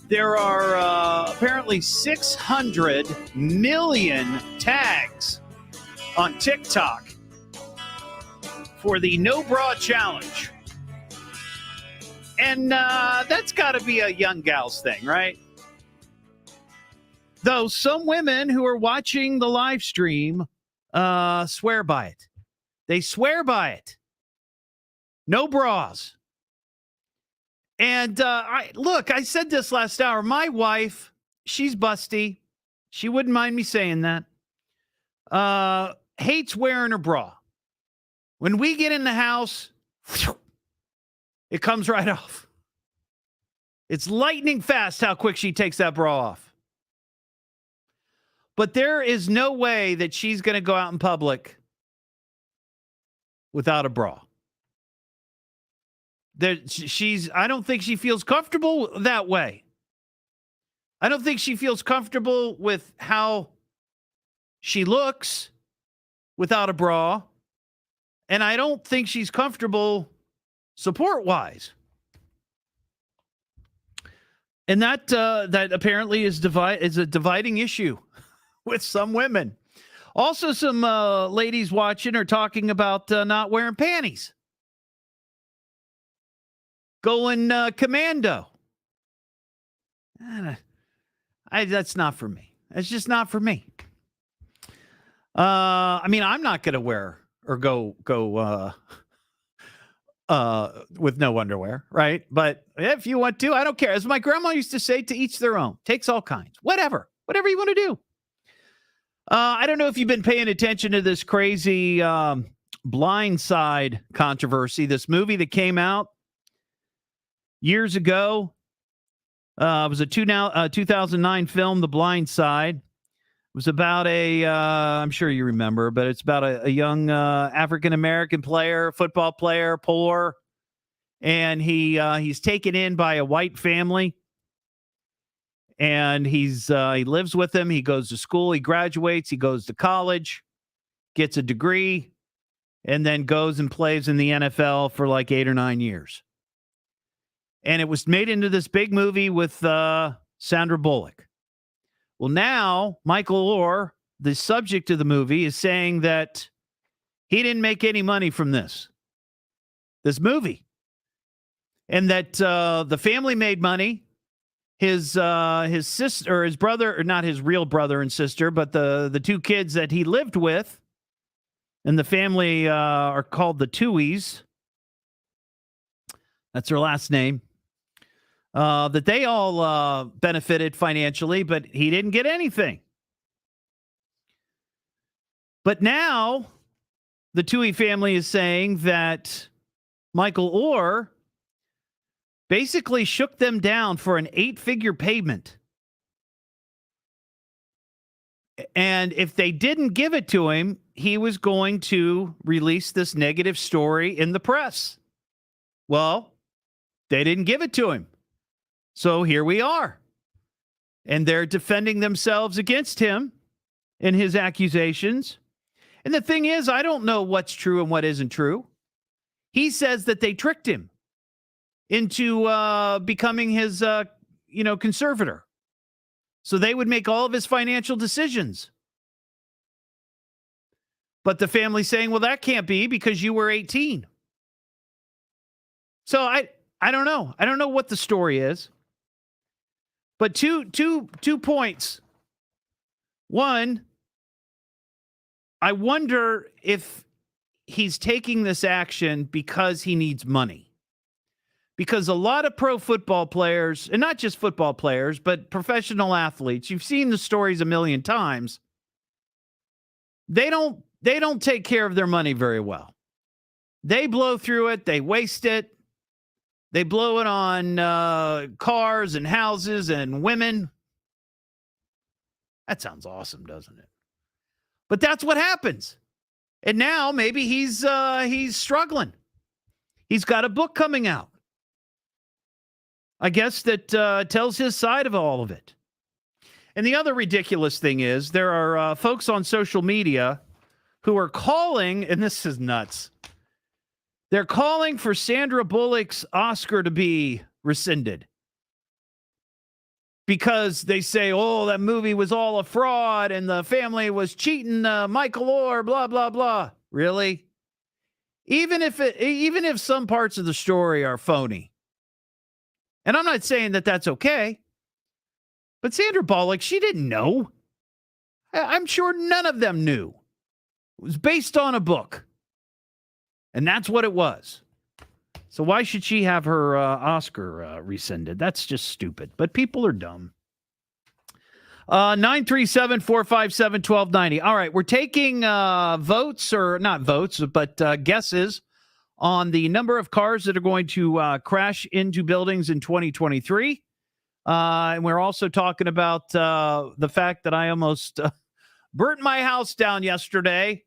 There are apparently 600 million tags on TikTok for the No Bra Challenge. And that's got to be a young gal's thing, right? Though some women who are watching the live stream swear by it. They swear by it. No bras. And I said this last hour. My wife, she's busty. She wouldn't mind me saying that. Hates wearing her bra. When we get in the house, it comes right off. It's lightning fast how quick she takes that bra off. But there is no way that she's going to go out in public without a bra. I don't think she feels comfortable that way. I don't think she feels comfortable with how she looks without a bra. And I don't think she's comfortable support-wise. And that apparently is a dividing issue with some women. Also, some ladies watching are talking about not wearing panties. Going commando. That's not for me. That's just not for me. I'm not going to wear or go with no underwear, right? But if you want to, I don't care. As my grandma used to say, to each their own. Takes all kinds. Whatever you want to do. I don't know if you've been paying attention to this crazy Blind Side controversy. This movie that came out years ago. It was a 2009 film, The Blind Side. It was about I'm sure you remember, but it's about a young African-American player, football player, poor. And he's taken in by a white family. And he lives with them. He goes to school. He graduates. He goes to college, gets a degree, and then goes and plays in the NFL for like 8 or 9 years. And it was made into this big movie with Sandra Bullock. Well, now Michael Oher, the subject of the movie, is saying that he didn't make any money from this movie, and that the family made money. His sister, or his brother, or not his real brother and sister, but the two kids that he lived with, and the family are called the Tuohys. That's their last name. That they all benefited financially, but he didn't get anything. But now the Tuohy family is saying that Michael Oher basically shook them down for an 8-figure payment. And if they didn't give it to him, he was going to release this negative story in the press. Well, they didn't give it to him. So here we are. And they're defending themselves against him in his accusations. And the thing is, I don't know what's true and what isn't true. He says that they tricked him into becoming his, conservator. So they would make all of his financial decisions. But the family's saying, well, that can't be because you were 18. So I don't know. I don't know what the story is. But two points. One, I wonder if he's taking this action because he needs money. Because a lot of pro football players, and not just football players, but professional athletes, you've seen the stories a million times. They don't take care of their money very well. They blow through it. They waste it. They blow it on cars and houses and women. That sounds awesome, doesn't it? But that's what happens. And now maybe he's struggling. He's got a book coming out, I guess, that tells his side of all of it. And the other ridiculous thing is there are folks on social media who are calling, and this is nuts. They're calling for Sandra Bullock's Oscar to be rescinded because they say, oh, that movie was all a fraud and the family was cheating Michael Orr, blah, blah, blah. Really? Even if some parts of the story are phony. And I'm not saying that that's okay. But Sandra Bullock, she didn't know. I'm sure none of them knew. It was based on a book. And that's what it was. So why should she have her Oscar rescinded? That's just stupid. But people are dumb. 937-457-1290. All right, we're taking votes, or not votes, but guesses on the number of cars that are going to crash into buildings in 2023. And we're also talking about the fact that I almost burnt my house down yesterday,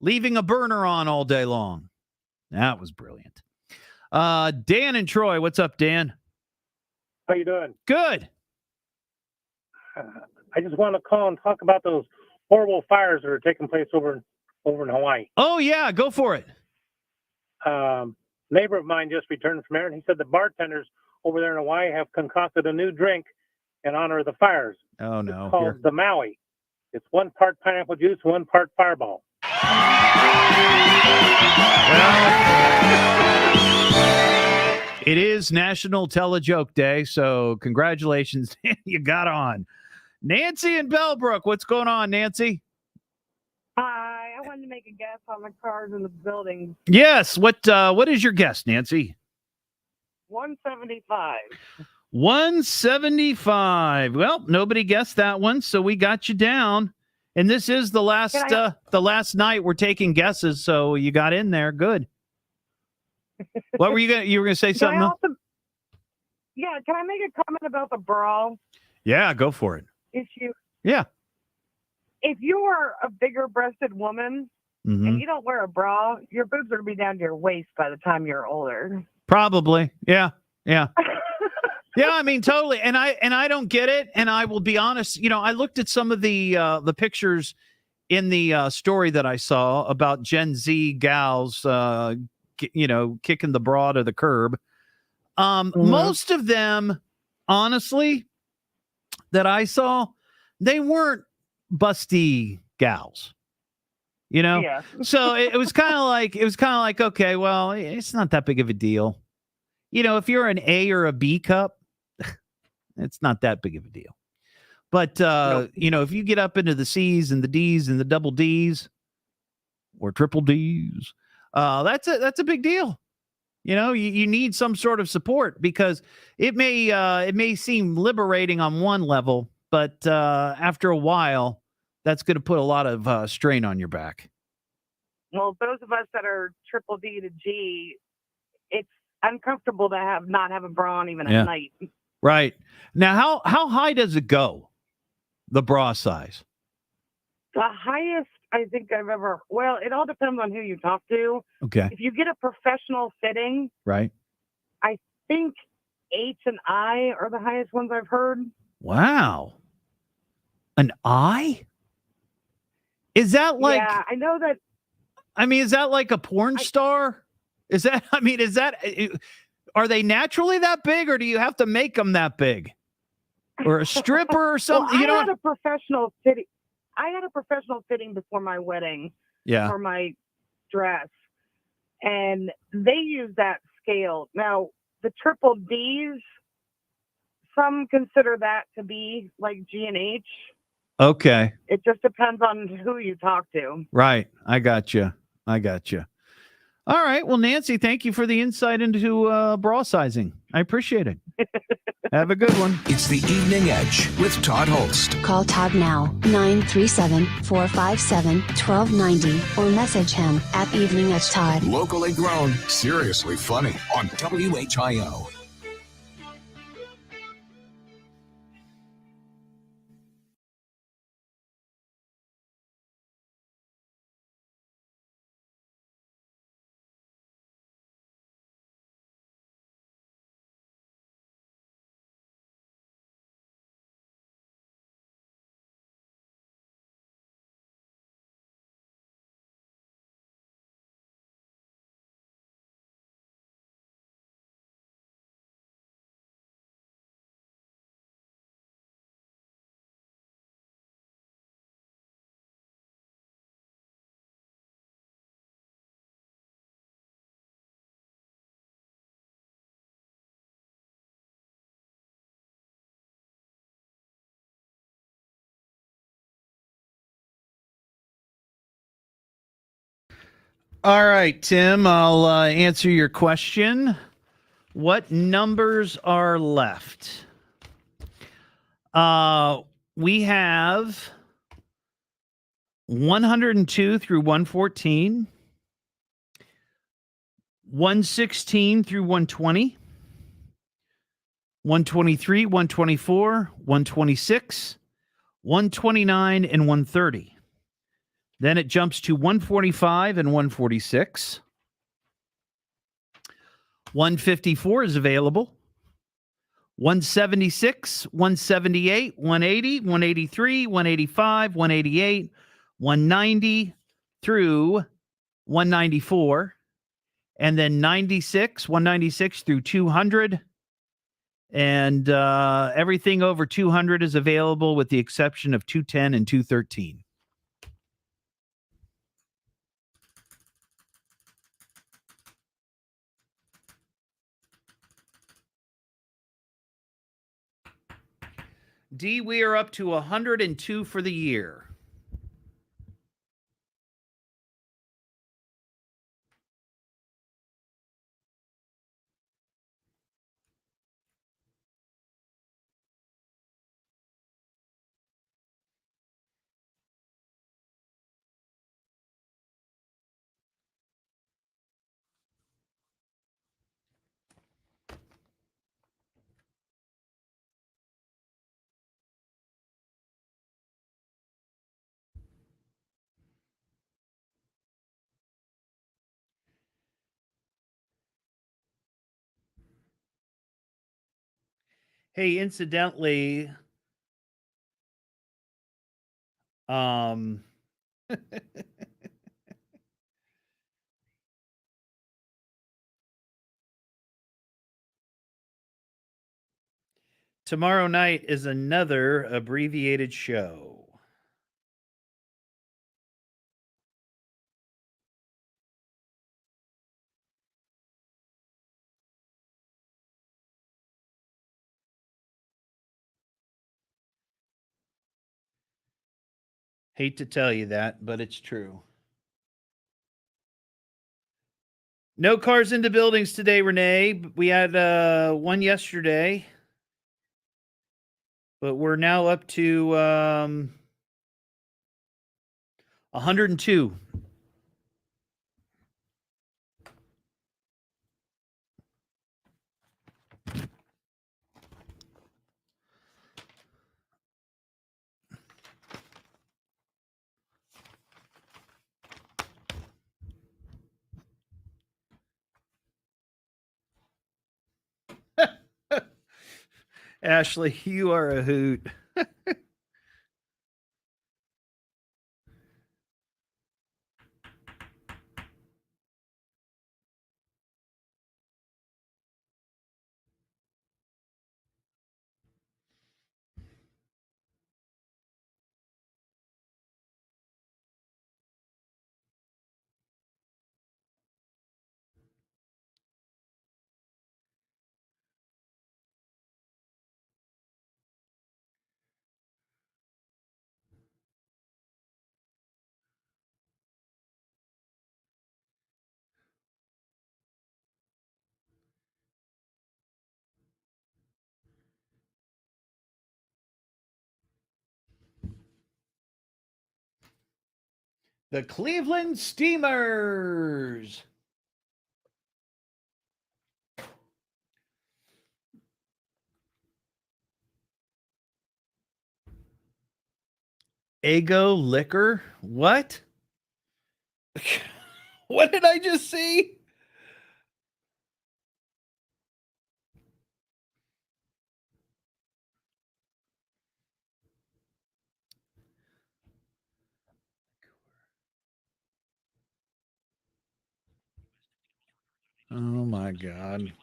leaving a burner on all day long. That was brilliant. Dan and Troy, what's up, Dan? How you doing? Good. I just want to call and talk about those horrible fires that are taking place over in Hawaii. Oh, yeah, go for it. Neighbor of mine just returned from there, and he said the bartenders over there in Hawaii have concocted a new drink in honor of the fires. Oh, no. It's called the Maui. It's 1 part pineapple juice, 1 part Fireball. It is National Tell a Joke Day, so congratulations. You got on. Nancy and Bellbrook, what's going on, Nancy? Hi, I wanted to make a guess on the cars in the building. Yes, what is your guess, Nancy? 175. 175. Well, nobody guessed that one, so we got you down. And this is the last night we're taking guesses, so you got in there. Good. What were you were gonna say something? Yeah, can I make a comment about the brawl Yeah, go for it. issue? Yeah. If you are a bigger breasted woman and you don't wear a bra, your boobs are gonna be down to your waist by the time you're older. Probably. Yeah. Yeah. Yeah, I mean, totally. And I don't get it. And I will be honest, I looked at some of the pictures in the story that I saw about Gen Z gals kicking the bra to the curb. Most of them, honestly, that I saw, they weren't busty gals. Yeah. So it was kind of like, okay, well, it's not that big of a deal. If you're an A or a B cup, it's not that big of a deal. But if you get up into the C's and the D's and the double D's or triple D's, that's a big deal. You need some sort of support, because it may seem liberating on one level, but after a while, that's going to put a lot of strain on your back. Well, those of us that are triple D to G, it's uncomfortable to not have a bra on even at night. Right. Now, how high does it go? The bra size? The highest I think I've ever, well, it all depends on who you talk to. Okay. If you get a professional fitting, Right. I think H and I are the highest ones I've heard. Wow. An I? Is that like, yeah, I know that. I mean, is that like a porn star? Are they naturally that big, or do you have to make them that big? Or a stripper or something? Well, I had a professional fitting. I had a professional fitting before my wedding. Yeah. For my dress, and they use that scale. Now, the triple Ds, some consider that to be like G&H. Okay. It just depends on who you talk to. Right. I got you. All right. Well, Nancy, thank you for the insight into bra sizing. I appreciate it. Have a good one. It's the Evening Edge with Todd Hollst. Call Todd now, 937-457-1290, or message him at Evening Edge Todd. Locally grown, seriously funny on WHIO. All right, Tim, I'll answer your question. What numbers are left? We have 102 through 114, 116 through 120, 123, 124, 126, 129, and 130. Then it jumps to 145 and 146. 154 is available. 176, 178, 180, 183, 185, 188, 190 through 194. And then 96, 196 through 200. And everything over 200 is available with the exception of 210 and 213. D, we are up to 102 for the year. Hey, incidentally, tomorrow night is another abbreviated show. Hate to tell you that, but it's true. No cars into buildings today, Renee. We had one yesterday, but we're now up to 102. Ashley, you are a hoot. The Cleveland Steamers. Ego liquor? What? What did I just see? Oh my God.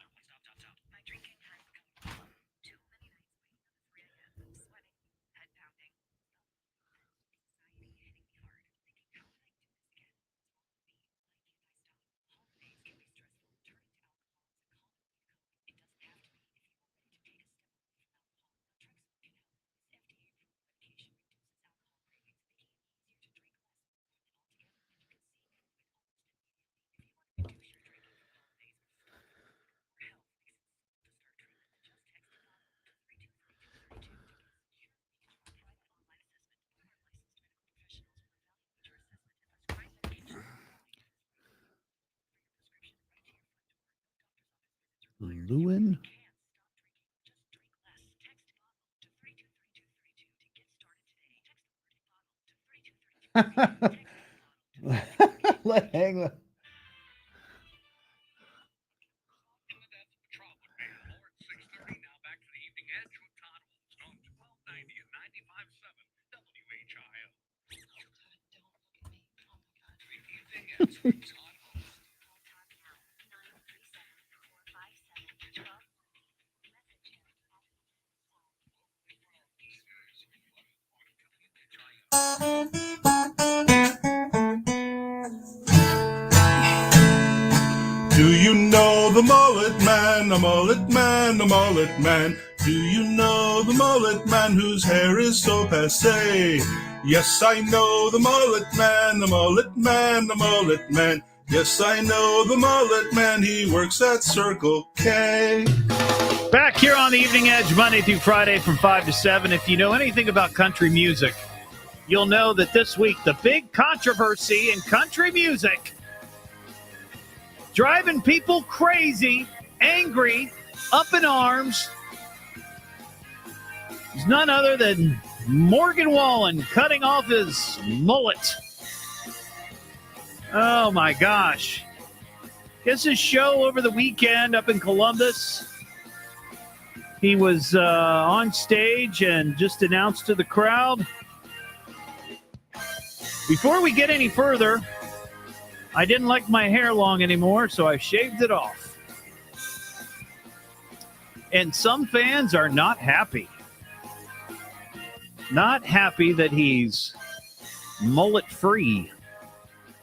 Lewin? Let hang. Do you know the mullet man, a mullet man, a mullet man? Do you know the mullet man whose hair is so passé? Yes, I know the mullet man, the mullet man, the mullet man. Yes, I know the mullet man, he works at Circle K. Back here on the Evening Edge, Monday through Friday from 5 to 7. If you know anything about country music, you'll know that this week, the big controversy in country music, driving people crazy, angry, up in arms, is none other than Morgan Wallen cutting off his mullet. Oh, my gosh. Guess his show over the weekend up in Columbus. He was on stage and just announced to the crowd, before we get any further, I didn't like my hair long anymore, so I shaved it off. And some fans are not happy. Not happy that he's mullet-free.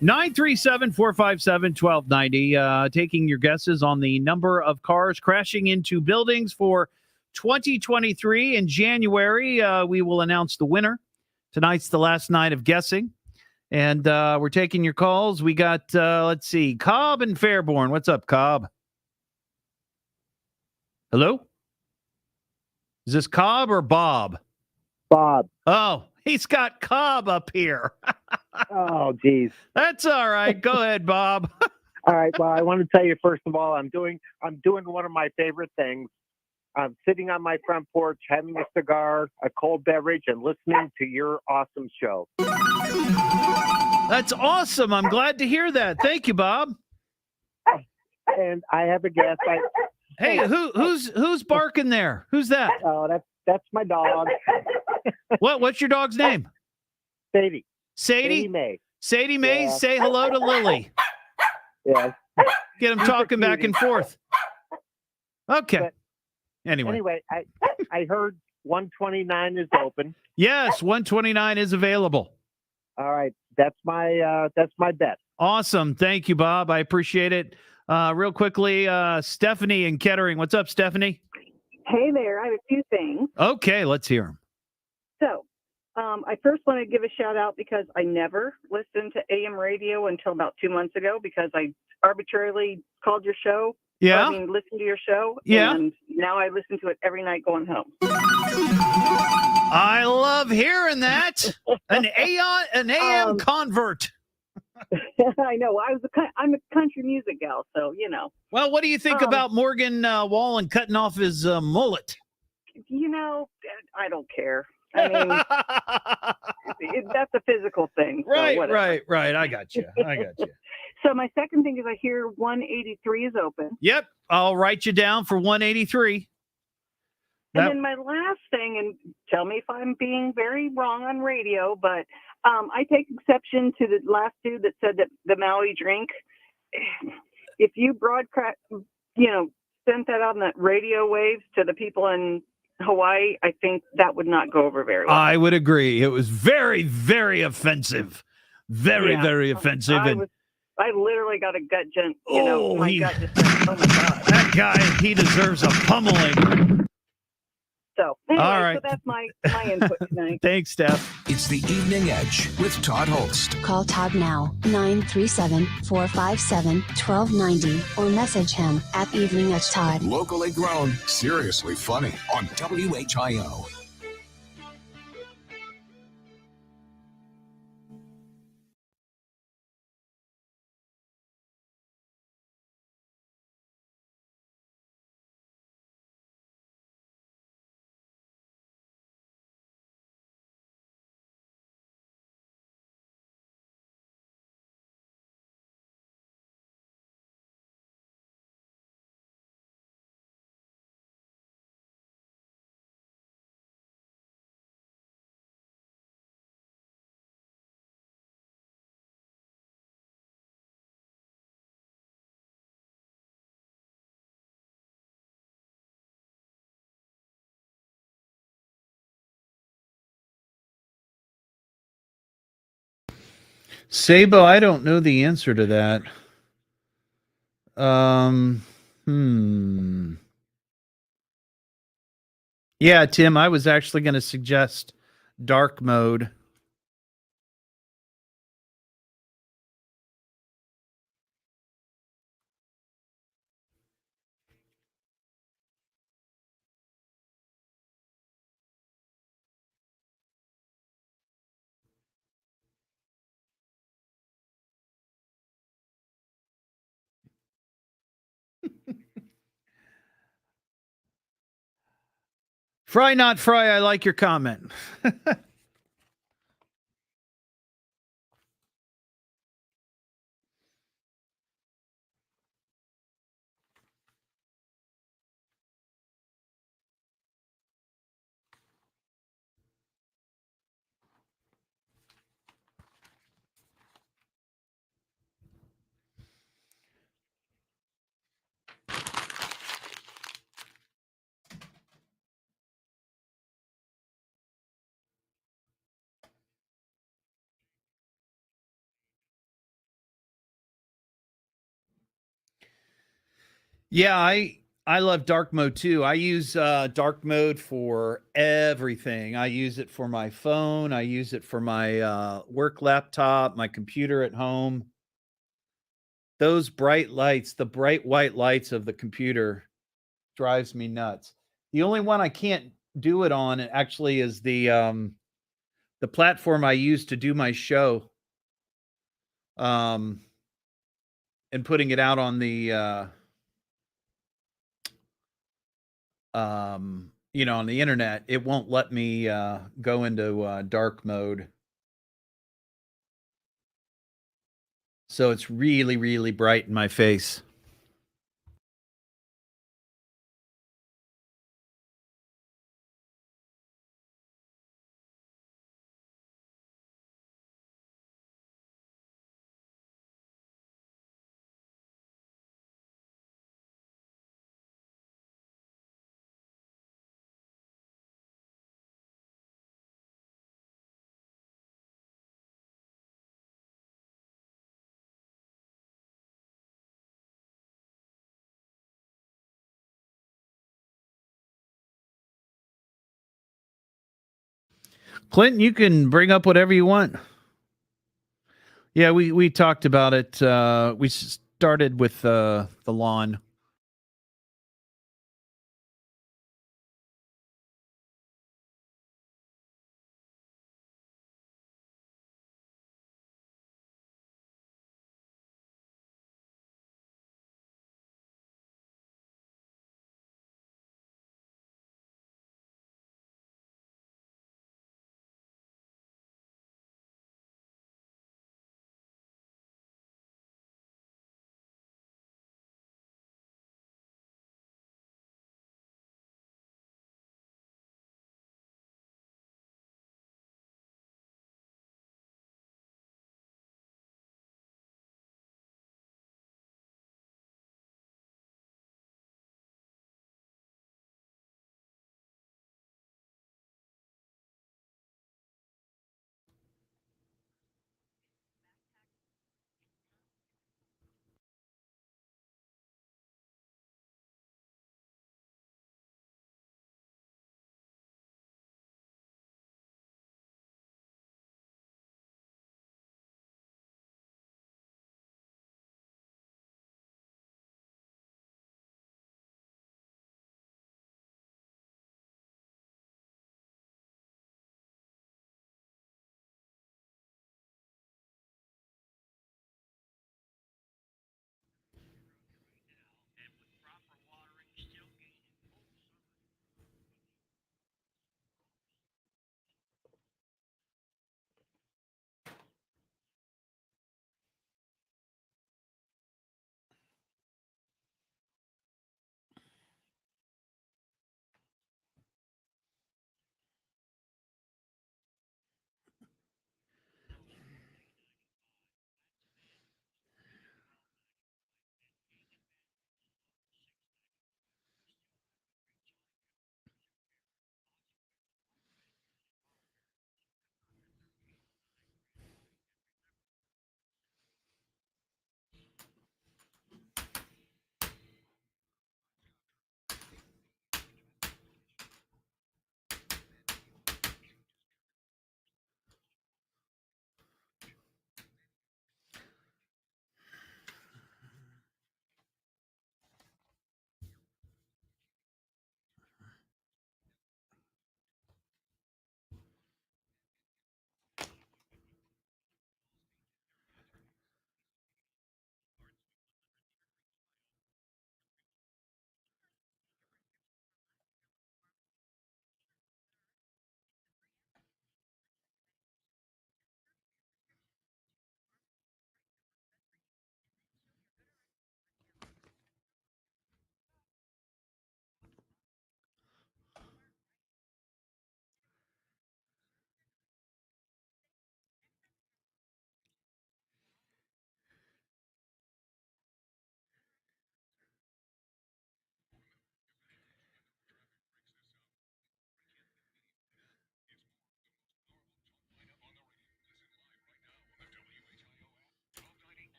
937-457-1290. Taking your guesses on the number of cars crashing into buildings for 2023. In January, we will announce the winner. Tonight's the last night of guessing. And we're taking your calls. We got, let's see, Cobb and Fairborn. What's up, Cobb? Hello? Is this Cobb or Bob? Bob. Oh, he's got Cobb up here. Oh, geez. That's all right. Go ahead, Bob. All right. Well, I want to tell you, first of all, I'm doing one of my favorite things. I'm sitting on my front porch, having a cigar, a cold beverage, and listening to your awesome show. That's awesome. I'm glad to hear that. Thank you, Bob. And I have a guest. Hey, who's barking there? Who's that? Oh, that's my dog. What's your dog's name? Sadie. Sadie May. Sadie May, Yeah. say hello to Lily. Yes. Get them talking back and forth. Okay. Anyway, I heard 129 is open. Yes, 129 is available. All right. That's my bet. Awesome. Thank you, Bob. I appreciate it. Real quickly, Stephanie in Kettering. What's up, Stephanie? Hey there. I have a few things. Okay, let's hear them. So, I first want to give a shout out because I never listened to AM radio until about 2 months ago because I arbitrarily called your show. Yeah. Listened to your show. Yeah. And now I listen to it every night going home. I love hearing that. An AM convert. I know. I'm a country music gal, so you know. Well, what do you think about Morgan Wallen cutting off his mullet? You know, I don't care. I mean, that's a physical thing. So Right. I got you. So my second thing is I hear 183 is open. Yep. I'll write you down for 183. And then my last thing, and tell me if I'm being very wrong on radio, but I take exception to the last dude that said that the Maui drink. If you broadcast, sent that on the radio waves to the people in Hawaii, I think that would not go over very well. I would agree. It was very, very offensive. Very offensive. I literally got a gut gut just went, oh my God. That guy, he deserves a pummeling. So anyway, all right. So that's my input tonight. Thanks, Steph. It's the Evening Edge with Todd Hollst. Call Todd now, 937-457-1290, or message him at Evening Edge Todd. Locally grown, seriously funny on WHIO. Sabo, I don't know the answer to that. Yeah, Tim, I was actually going to suggest dark mode. Fry not fry, I like your comment. Yeah, I love dark mode too. I use dark mode for everything. I use it for my phone. I use it for my work laptop, my computer at home. Those bright lights, the bright white lights of the computer drives me nuts. The only one I can't do it on actually is the platform I use to do my show. And putting it out on the on the internet, it won't let me go into dark mode. So it's really, really bright in my face. Clinton, you can bring up whatever you want. Yeah, we talked about it. We started with the lawn.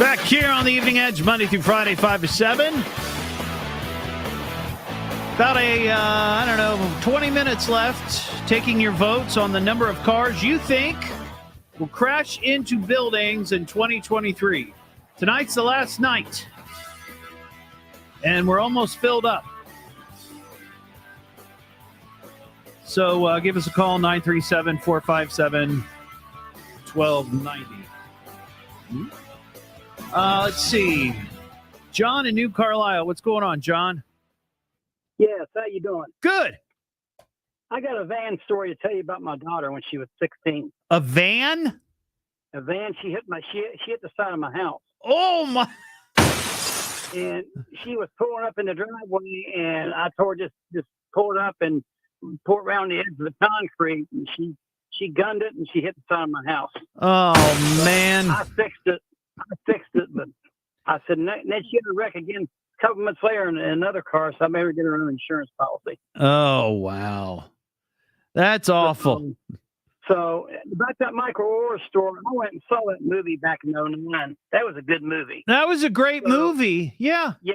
Back here on the Evening Edge, Monday through Friday, 5 to 7. About 20 minutes left. Taking your votes on the number of cars you think will crash into buildings in 2023. Tonight's the last night. And we're almost filled up. So give us a call, 937-457-1290. Let's see. John in New Carlisle. What's going on, John? Yes, how you doing? Good. I got a van story to tell you about my daughter when she was 16. A van? A van. She hit the side of my house. Oh my! And she was pulling up in the driveway, and I told her just pull it up and pull it around the edge of the concrete. And she gunned it, and she hit the side of my house. Oh man! I fixed it, but I said, and then she had a wreck again a couple months later in another car, so I made her get her own insurance policy. Oh wow, that's awful. So about that Michael Orr story, I went and saw that movie back in 2009. That was a good movie. That was a great movie. Yeah. Yeah.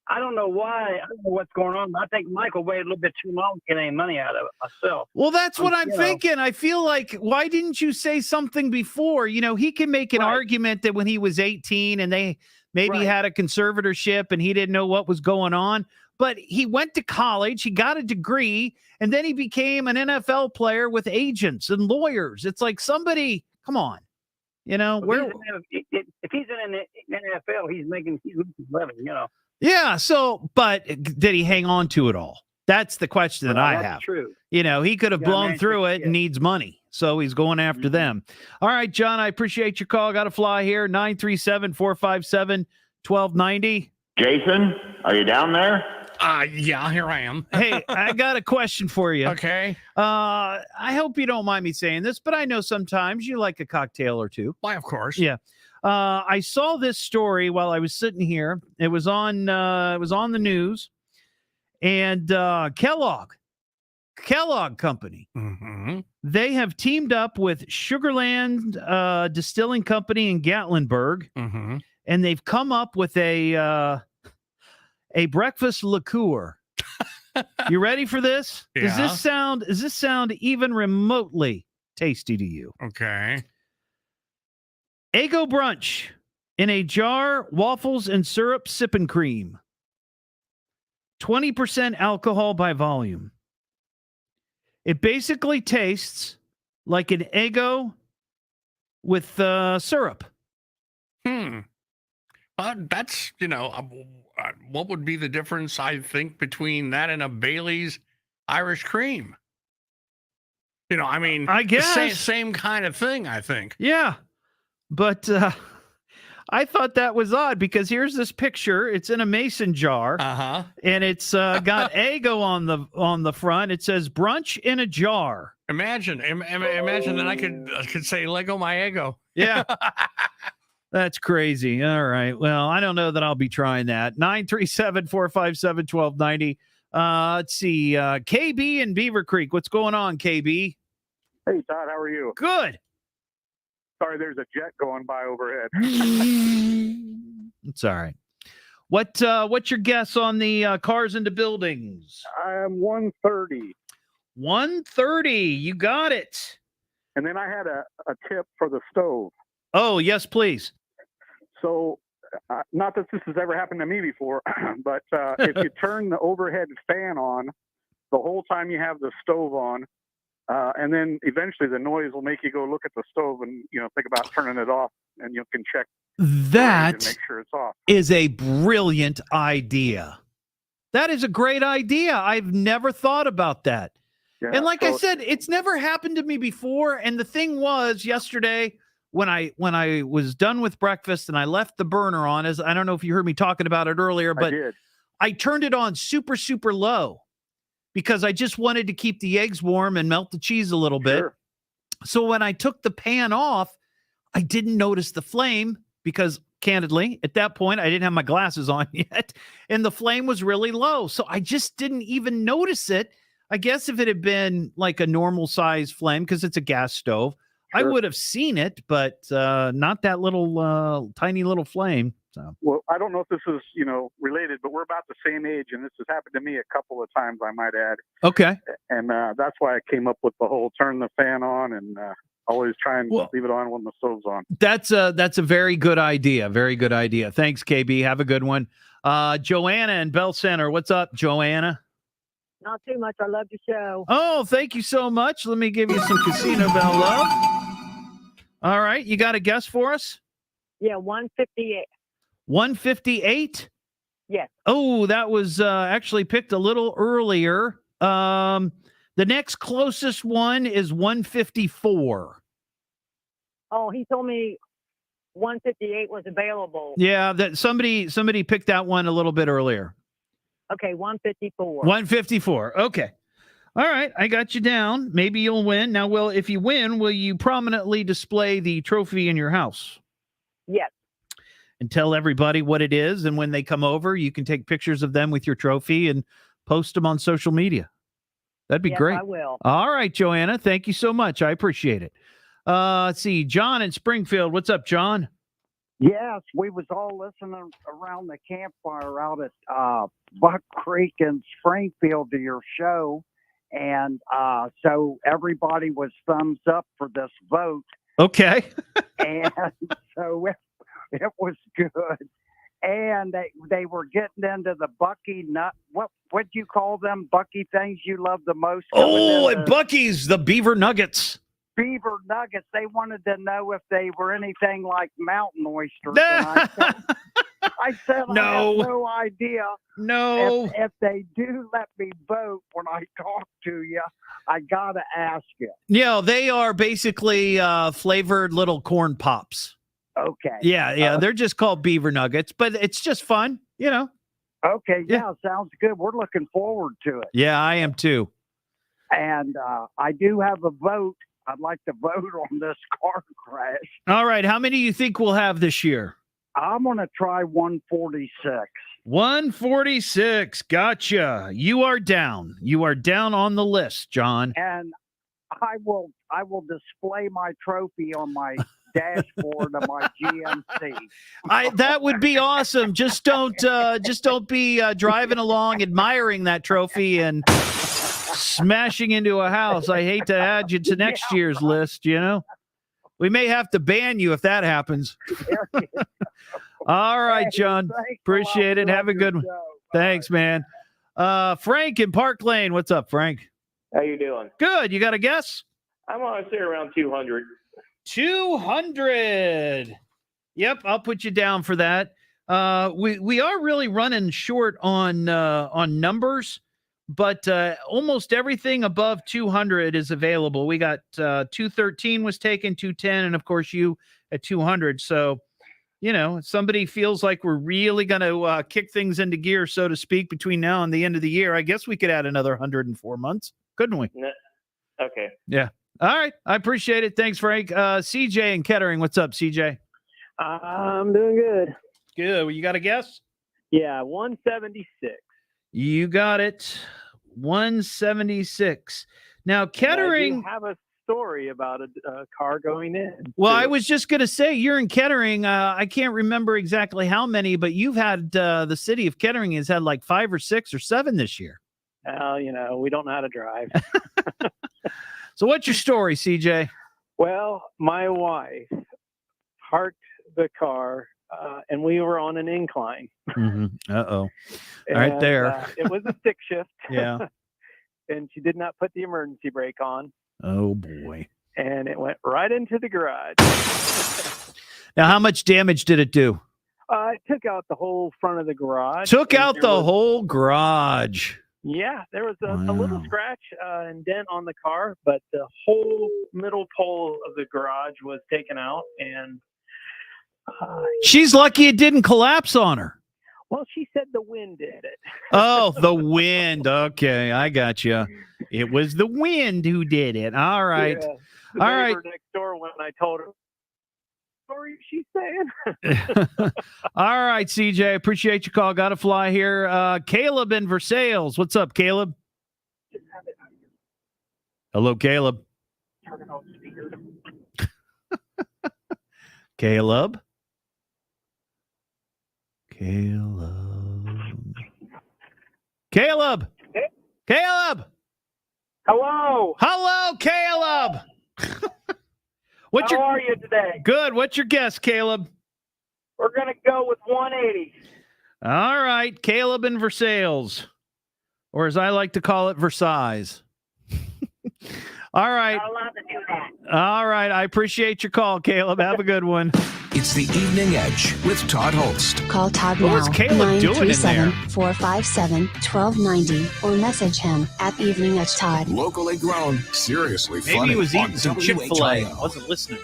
I don't know why. I don't know what's going on, but I think Michael waited a little bit too long to get any money out of it myself. Well, that's what I'm thinking. I feel like, why didn't you say something before? You know, he can make an argument that when he was 18 and they maybe had a conservatorship and he didn't know what was going on, but he went to college, he got a degree, and then he became an NFL player with agents and lawyers. It's like, somebody, come on. You know, if he's in the NFL, he's making living, you know. Yeah. So, but did he hang on to it all? That's the question that I have. That's true. You know, he could have blown through it and needs money. So he's going after them. All right, John, I appreciate your call. Got to fly here. 937-457-1290. Jason, are you down there? Yeah, here I am. Hey, I got a question for you. Okay. I hope you don't mind me saying this, but I know sometimes you like a cocktail or two. Why, of course. Yeah. I saw this story while I was sitting here. It was on the news, and Kellogg Company. Mm-hmm. They have teamed up with Sugarland Distilling Company in Gatlinburg, Mm-hmm. and they've come up with a breakfast liqueur. You ready for this? Yeah. Does this sound even remotely tasty to you? Okay. Eggo brunch in a jar, waffles and syrup sipping cream. 20% alcohol by volume. It basically tastes like an Eggo with syrup. That's, what would be the difference, I think, between that and a Bailey's Irish cream? I guess. Same kind of thing, I think. Yeah. But I thought that was odd because here's this picture. It's in a mason jar. Uh-huh. And it's got Eggo on the front. It says brunch in a jar. Imagine that I could say Lego my Eggo. Yeah. That's crazy. All right. Well, I don't know that I'll be trying that. 937-457-1290. Let's see. KB in Beaver Creek. What's going on, KB? Hey, Todd, how are you? Good. Sorry, there's a jet going by overhead. It's all right. What's your guess on the cars into buildings? I'm 130. 130. You got it. And then I had a tip for the stove. Oh, yes, please. So, not that this has ever happened to me before, but if you turn the overhead fan on the whole time you have the stove on, and then eventually the noise will make you go look at the stove and, think about turning it off, and you can check that and make sure it's off. Is a brilliant idea. That is a great idea. I've never thought about that. Yeah, and like I said, it's never happened to me before. And the thing was, yesterday when I was done with breakfast and I left the burner on, as I don't know if you heard me talking about it earlier, but I turned it on super, super low, because I just wanted to keep the eggs warm and melt the cheese a little bit. So when I took the pan off, I didn't notice the flame because, candidly, at that point, I didn't have my glasses on yet, and the flame was really low. So I just didn't even notice it. I guess if it had been like a normal size flame, because it's a gas stove, I would have seen it, but not that little tiny little flame. So. Well, I don't know if this is, related, but we're about the same age, and this has happened to me a couple of times, I might add. Okay. And that's why I came up with the whole turn the fan on and always try and leave it on when the stove's on. That's a very good idea. Very good idea. Thanks, KB. Have a good one. Joanna in Bell Center. What's up, Joanna? Not too much. I love the show. Oh, thank you so much. Let me give you some Casino Bell love. All right. You got a guess for us? Yeah, 158. 158? Yes. Oh, that was actually picked a little earlier. The next closest one is 154. Oh, he told me 158 was available. Yeah, that somebody picked that one a little bit earlier. Okay, 154. 154. Okay. All right, I got you down. Maybe you'll win. Now, if you win, will you prominently display the trophy in your house? Yes. And tell everybody what it is, and when they come over, you can take pictures of them with your trophy and post them on social media. That'd be great. I will. All right, Joanna. Thank you so much. I appreciate it. Let's see. John in Springfield. What's up, John? Yes, we was all listening around the campfire out at Buck Creek in Springfield to your show. And so everybody was thumbs up for this vote. Okay. And so it was good. And they were getting into the Bucky nut. What'd you call them? Bucky things you love the most? Oh, at Bucky's, the beaver nuggets. Beaver nuggets. They wanted to know if they were anything like mountain oysters. And I said No. I have no idea. No. If they do let me vote when I talk to you, I gotta ask you. Yeah, they are basically flavored little corn pops. Okay. Yeah. They're just called beaver nuggets, but it's just fun, Okay. Yeah, sounds good. We're looking forward to it. Yeah, I am too. And I do have a vote. I'd like to vote on this car crash. All right. How many do you think we'll have this year? I'm going to try 146. 146. Gotcha. You are down. You are down on the list, John. And I will display my trophy on my dashboard of my GMC. That would be awesome. Just don't be driving along admiring that trophy and smashing into a house. I hate to add you to next year's list, We may have to ban you if that happens. All right, John. Appreciate it. Have a good one. Thanks, man. Frank in Park Lane. What's up, Frank? How you doing? Good. You got a guess? I'm going to say around 200. 200. Yep, I'll put you down for that. We are really running short on numbers, but almost everything above 200 is available. We got 213 was taken, 210, and of course you at 200. So, if somebody feels like we're really going to kick things into gear, so to speak, between now and the end of the year, I guess we could add another 104 months, couldn't we? Okay. Yeah. All right. I appreciate it. Thanks, Frank. CJ in Kettering. What's up, CJ? I'm doing good. Good. Well, you got a guess? Yeah, 176. You got it. 176. Now, Kettering. I have a story about a car going in. Well, I was just going to say, you're in Kettering. I can't remember exactly how many, but you've had the city of Kettering has had like 5 or 6 or 7 this year. Well, we don't know how to drive. So what's your story, CJ? Well, my wife parked the car and we were on an incline. Mm-hmm. Uh-oh. Right there. It was a stick shift. Yeah. And she did not put the emergency brake on. Oh, boy. And it went right into the garage. Now, how much damage did it do? It took out the whole front of the garage. Took out the whole garage. Yeah, there was a little scratch and dent on the car, but the whole middle pole of the garage was taken out. And she's lucky it didn't collapse on her. Well, she said the wind did it. Oh, the wind. Okay, I got you. It was the wind who did it. All right. Yeah, the all right. neighbor next door, when I told her, story she's saying. All right, CJ. Appreciate your call. Got to fly here. Caleb in Versailles. What's up, Caleb? Hello, Caleb. Caleb. Caleb. Hello. Hello, Caleb. How are you today? Good. What's your guess, Caleb? We're going to go with 180. All right, Caleb in Versailles, or as I like to call it, Versailles. All right. Not allowed to do that. All right. I appreciate your call, Caleb. Have a good one. It's the Evening Edge with Todd Holst. Call Todd What now. was Caleb doing in there? 937-457-1290 or message him at Evening Edge Todd. Locally grown, seriously funny. Maybe he was on eating some Chick-fil-A. WHIO. Wasn't listening.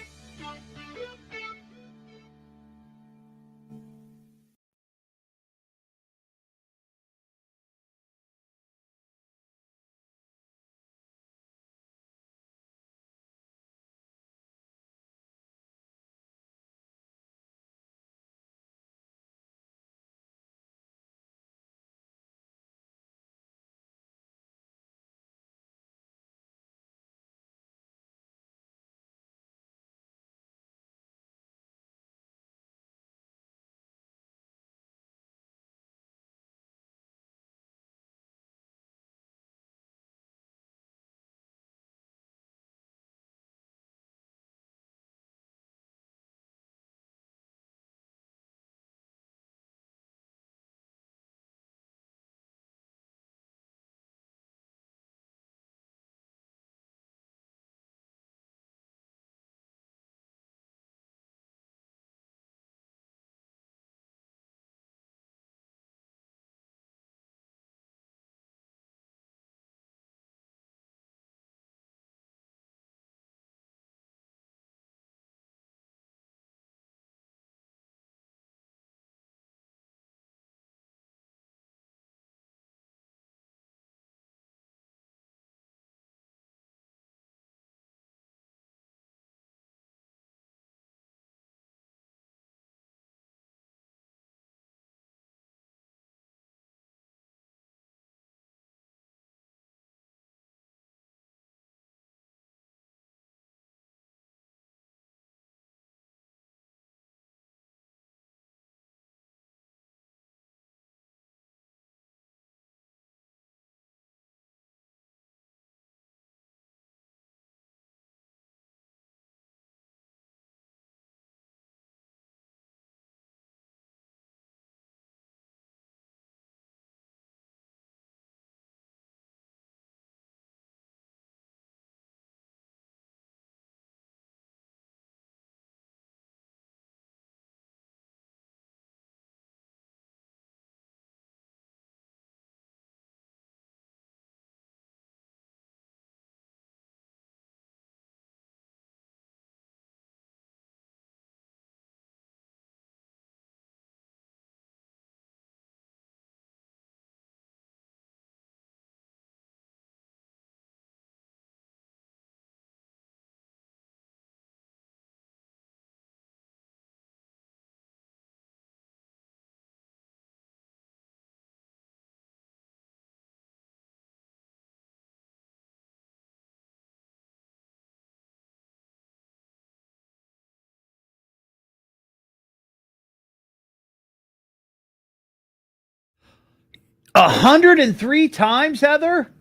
$103, Heather?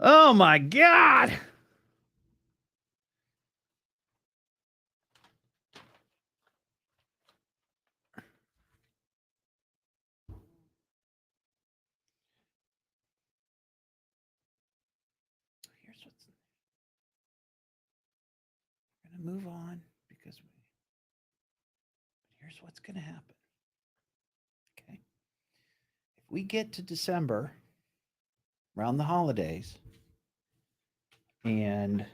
Oh my God. Here's what's going to move on because here's what's going to happen. Okay. If we get to December around the holidays and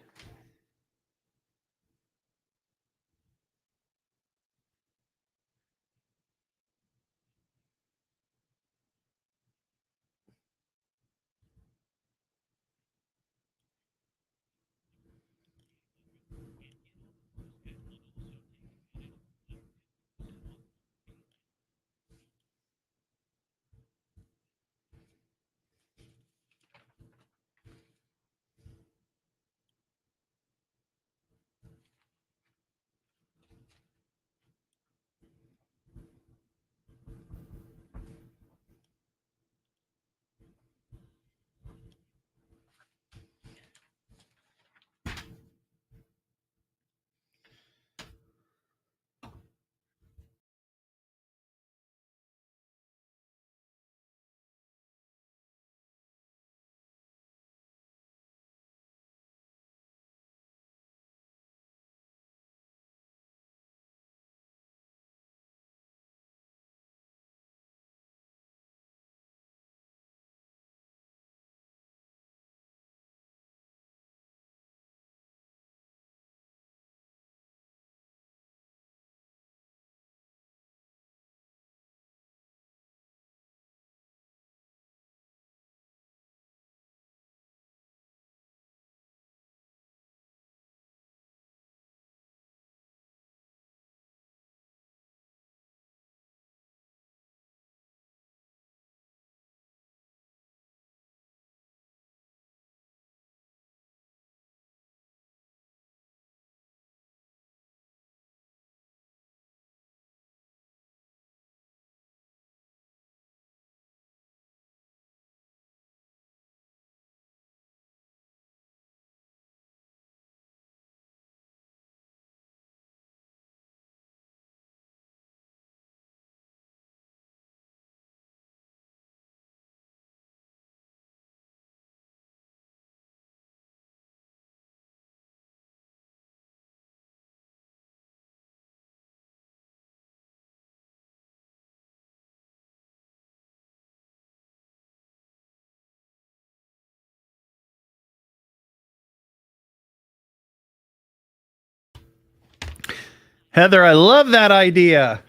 Heather, I love that idea.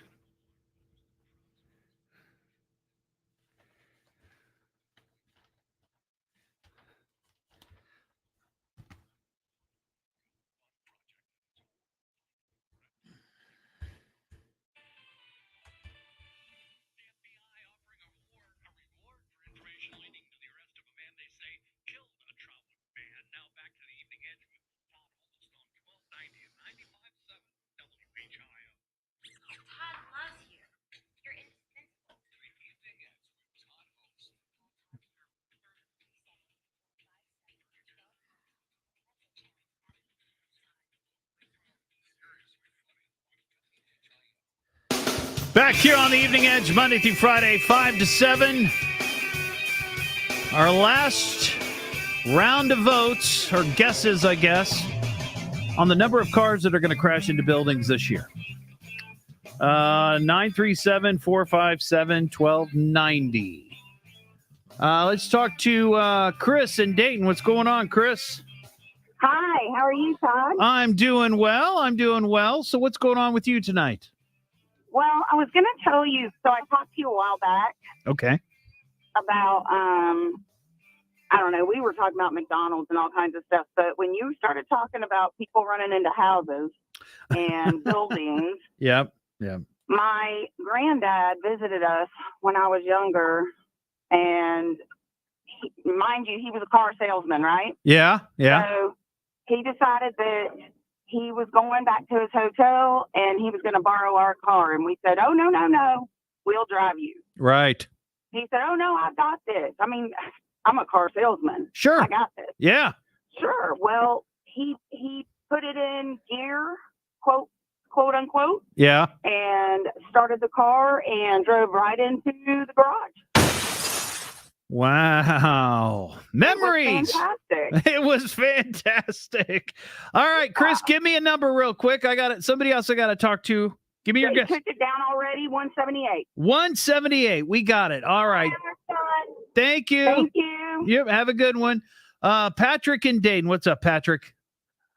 Back here on the Evening Edge, Monday through Friday, 5 to 7. Our last round of votes, or guesses, I guess, on the number of cars that are going to crash into buildings this year. 937-457-1290. Let's talk to Chris in Dayton. What's going on, Chris? Hi, how are you, Todd? I'm doing well. So what's going on with you tonight? Well, I was going to tell you, so I talked to you a while back Okay. about, I don't know, we were talking about McDonald's and all kinds of stuff, but when you started talking about people running into houses and buildings, Yep. my granddad visited us when I was younger, and mind you, he was a car salesman, right? Yeah. So he decided that he was going back to his hotel and he was going to borrow our car. And we said, oh, no, we'll drive you. Right. He said, oh, no, I've got this. I mean, I'm a car salesman. Sure. I got this. Yeah. Sure. Well, he put it in gear, quote unquote, Yeah. and started the car and drove right into the garage. Wow. Memories. Fantastic. It was fantastic. All right, Chris, give me a number real quick. I got it. Somebody else I got to talk to. Give me your guess. Took it down already, 178. 178. We got it. All right. Thank you. Thank you. Yep. Have a good one. Patrick in Dayton. What's up, Patrick?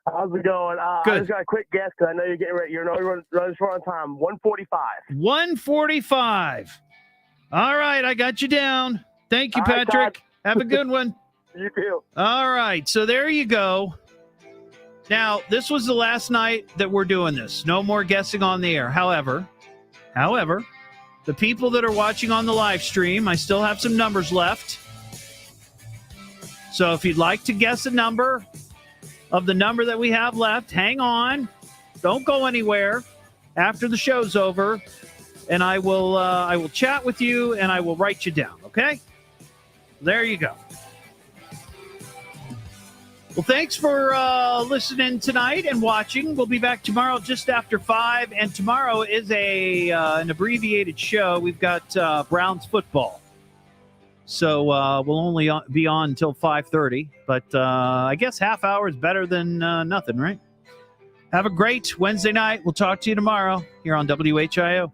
How's it going? Good. I just got a quick guess because I know you're getting ready. You're running short on time. 145. 145. All right. I got you down. Thank you, All right, Patrick. Todd. Have a good one. You too. All right. So there you go. Now, this was the last night that we're doing this. No more guessing on the air. However, the people that are watching on the live stream, I still have some numbers left. So if you'd like to guess a number of the number that we have left, hang on. Don't go anywhere after the show's over, and I will chat with you and I will write you down, okay? There you go. Well, thanks for listening tonight and watching. We'll be back tomorrow just after 5, and tomorrow is an abbreviated show. We've got Browns football. So we'll only be on until 5:30, but I guess half hour is better than nothing, right? Have a great Wednesday night. We'll talk to you tomorrow here on WHIO.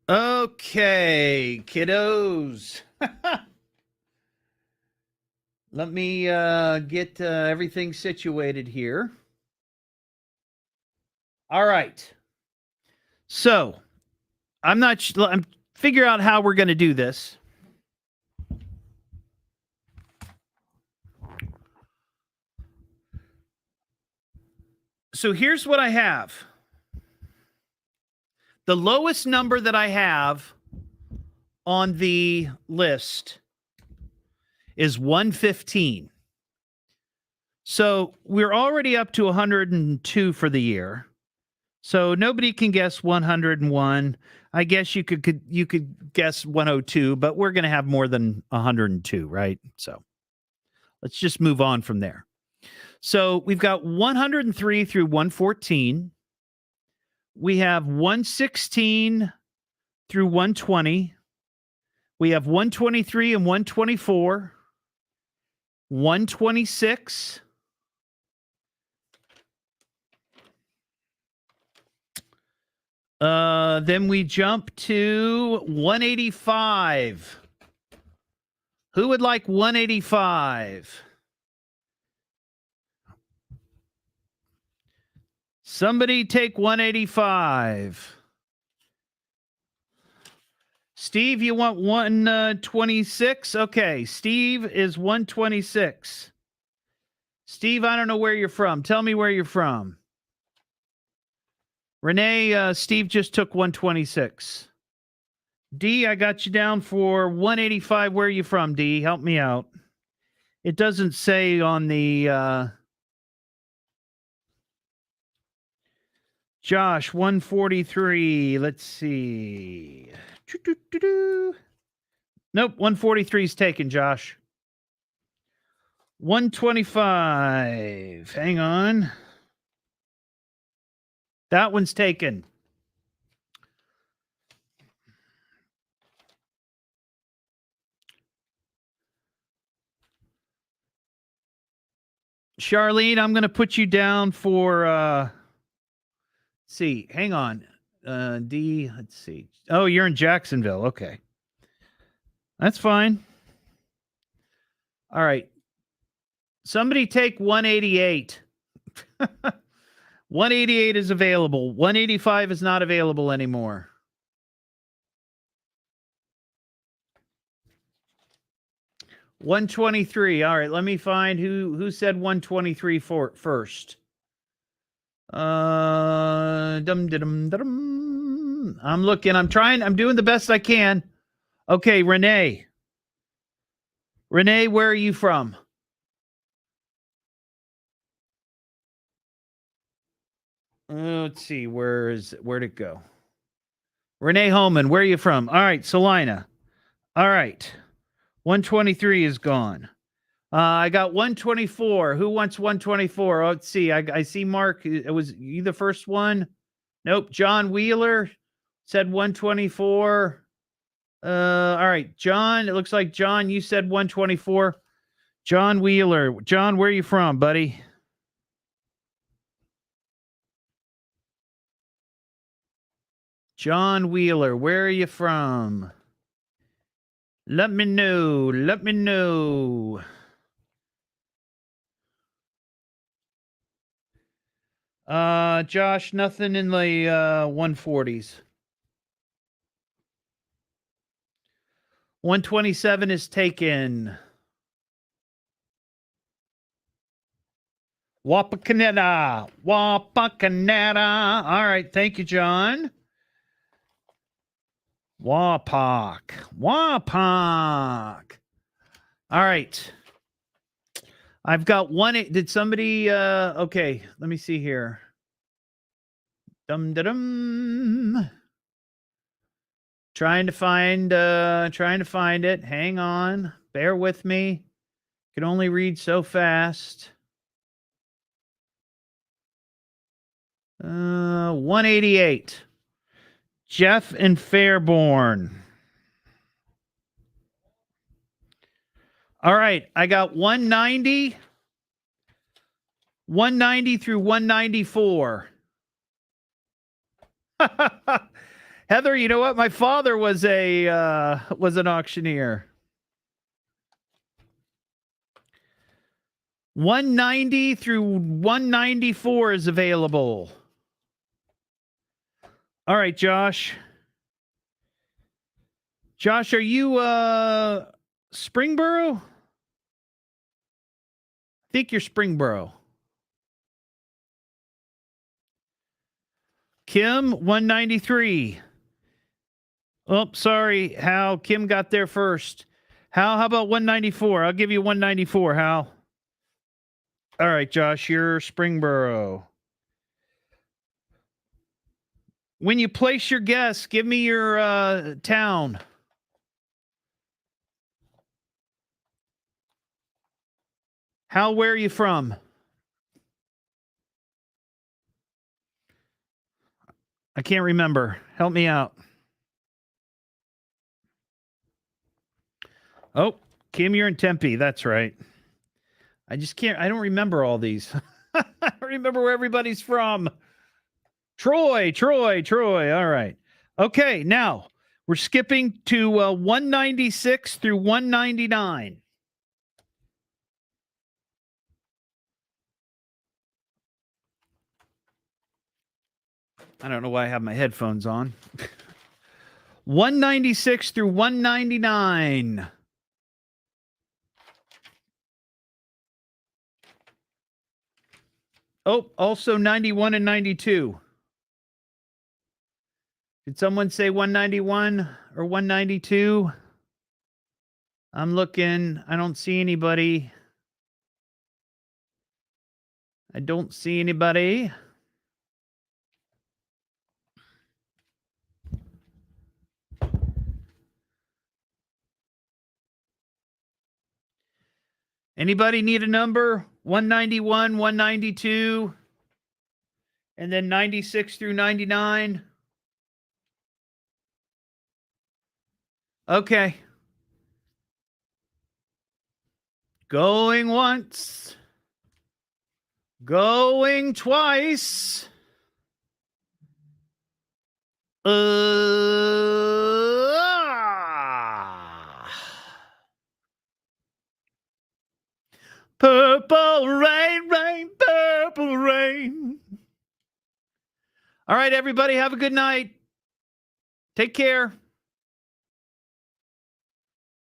Okay, kiddos. Let me get everything situated here. All right. So, I'm figure out how we're going to do this. So, here's what I have. The lowest number that I have on the list is 115. So we're already up to 102 for the year. So nobody can guess 101. I guess you could guess 102, but we're going to have more than 102, right? So let's just move on from there. So we've got 103 through 114. We have 116 through 120. We have 123 and 124. 126. Then we jump to 185. Who would like 185? Somebody take 185. Steve, you want 126? Okay, Steve is 126. Steve, I don't know where you're from. Tell me where you're from. Renee, Steve just took 126. D, I got you down for 185. Where are you from, D? Help me out. It doesn't say on the... Josh, 143. Let's see. Nope, 143 is taken, Josh. 125. Hang on. That one's taken. Charlene, I'm going to put you down for... see, hang on. D, let's see. Oh, you're in Jacksonville. Okay. That's fine. All right. Somebody take 188. 188 is available. 185 is not available anymore. $123. All right, let me find who said 123 first. I'm looking. I'm doing the best I can. Okay, Renee. Renee, where are you from? Let's see. Where'd it go? Renee Holman, where are you from? All right, Salina. All right. 123 is gone. I got 124. Who wants 124? Oh, let's see. I see Mark. It was you the first one? Nope. John Wheeler said 124. All right. John, it looks like John, you said 124. John Wheeler. John, where are you from, buddy? John Wheeler, where are you from? Let me know. Let me know. Josh, nothing in the 140s. 127 is taken. Wapakoneta. Wapakoneta. All right. Thank you, John. Wapak. Wapak. All right. I've got one. Did somebody? Okay. Let me see here. Dum. Trying to find it. Hang on. Bear with me. Can only read so fast. 188. Jeff and Fairborn. All right. I got 190. 190 through 194. Heather, you know what? My father was an auctioneer. 190 through 194 is available. All right, Josh. Josh, are you Springboro? I think you're Springboro. Kim, 193. Oh, sorry, Hal. Kim got there first. Hal, how about 194? I'll give you 194, Hal. All right, Josh, you're Springboro. When you place your guess, give me your town. Hal, where are you from? I can't remember. Help me out. Oh, Kim, you're in Tempe. That's right. I just can't. I don't remember all these. I don't remember where everybody's from. Troy. All right. Okay, now we're skipping to 196 through 199. I don't know why I have my headphones on. 196 through 199. Oh, also 91 and 92. Did someone say 191 or 192? I'm looking. I don't see anybody. I don't see anybody. Anybody need a number? 191, 192, and then 96 through 99? Okay. Going once. Going twice. Purple rain, rain, purple rain. All right, everybody, have a good night. Take care.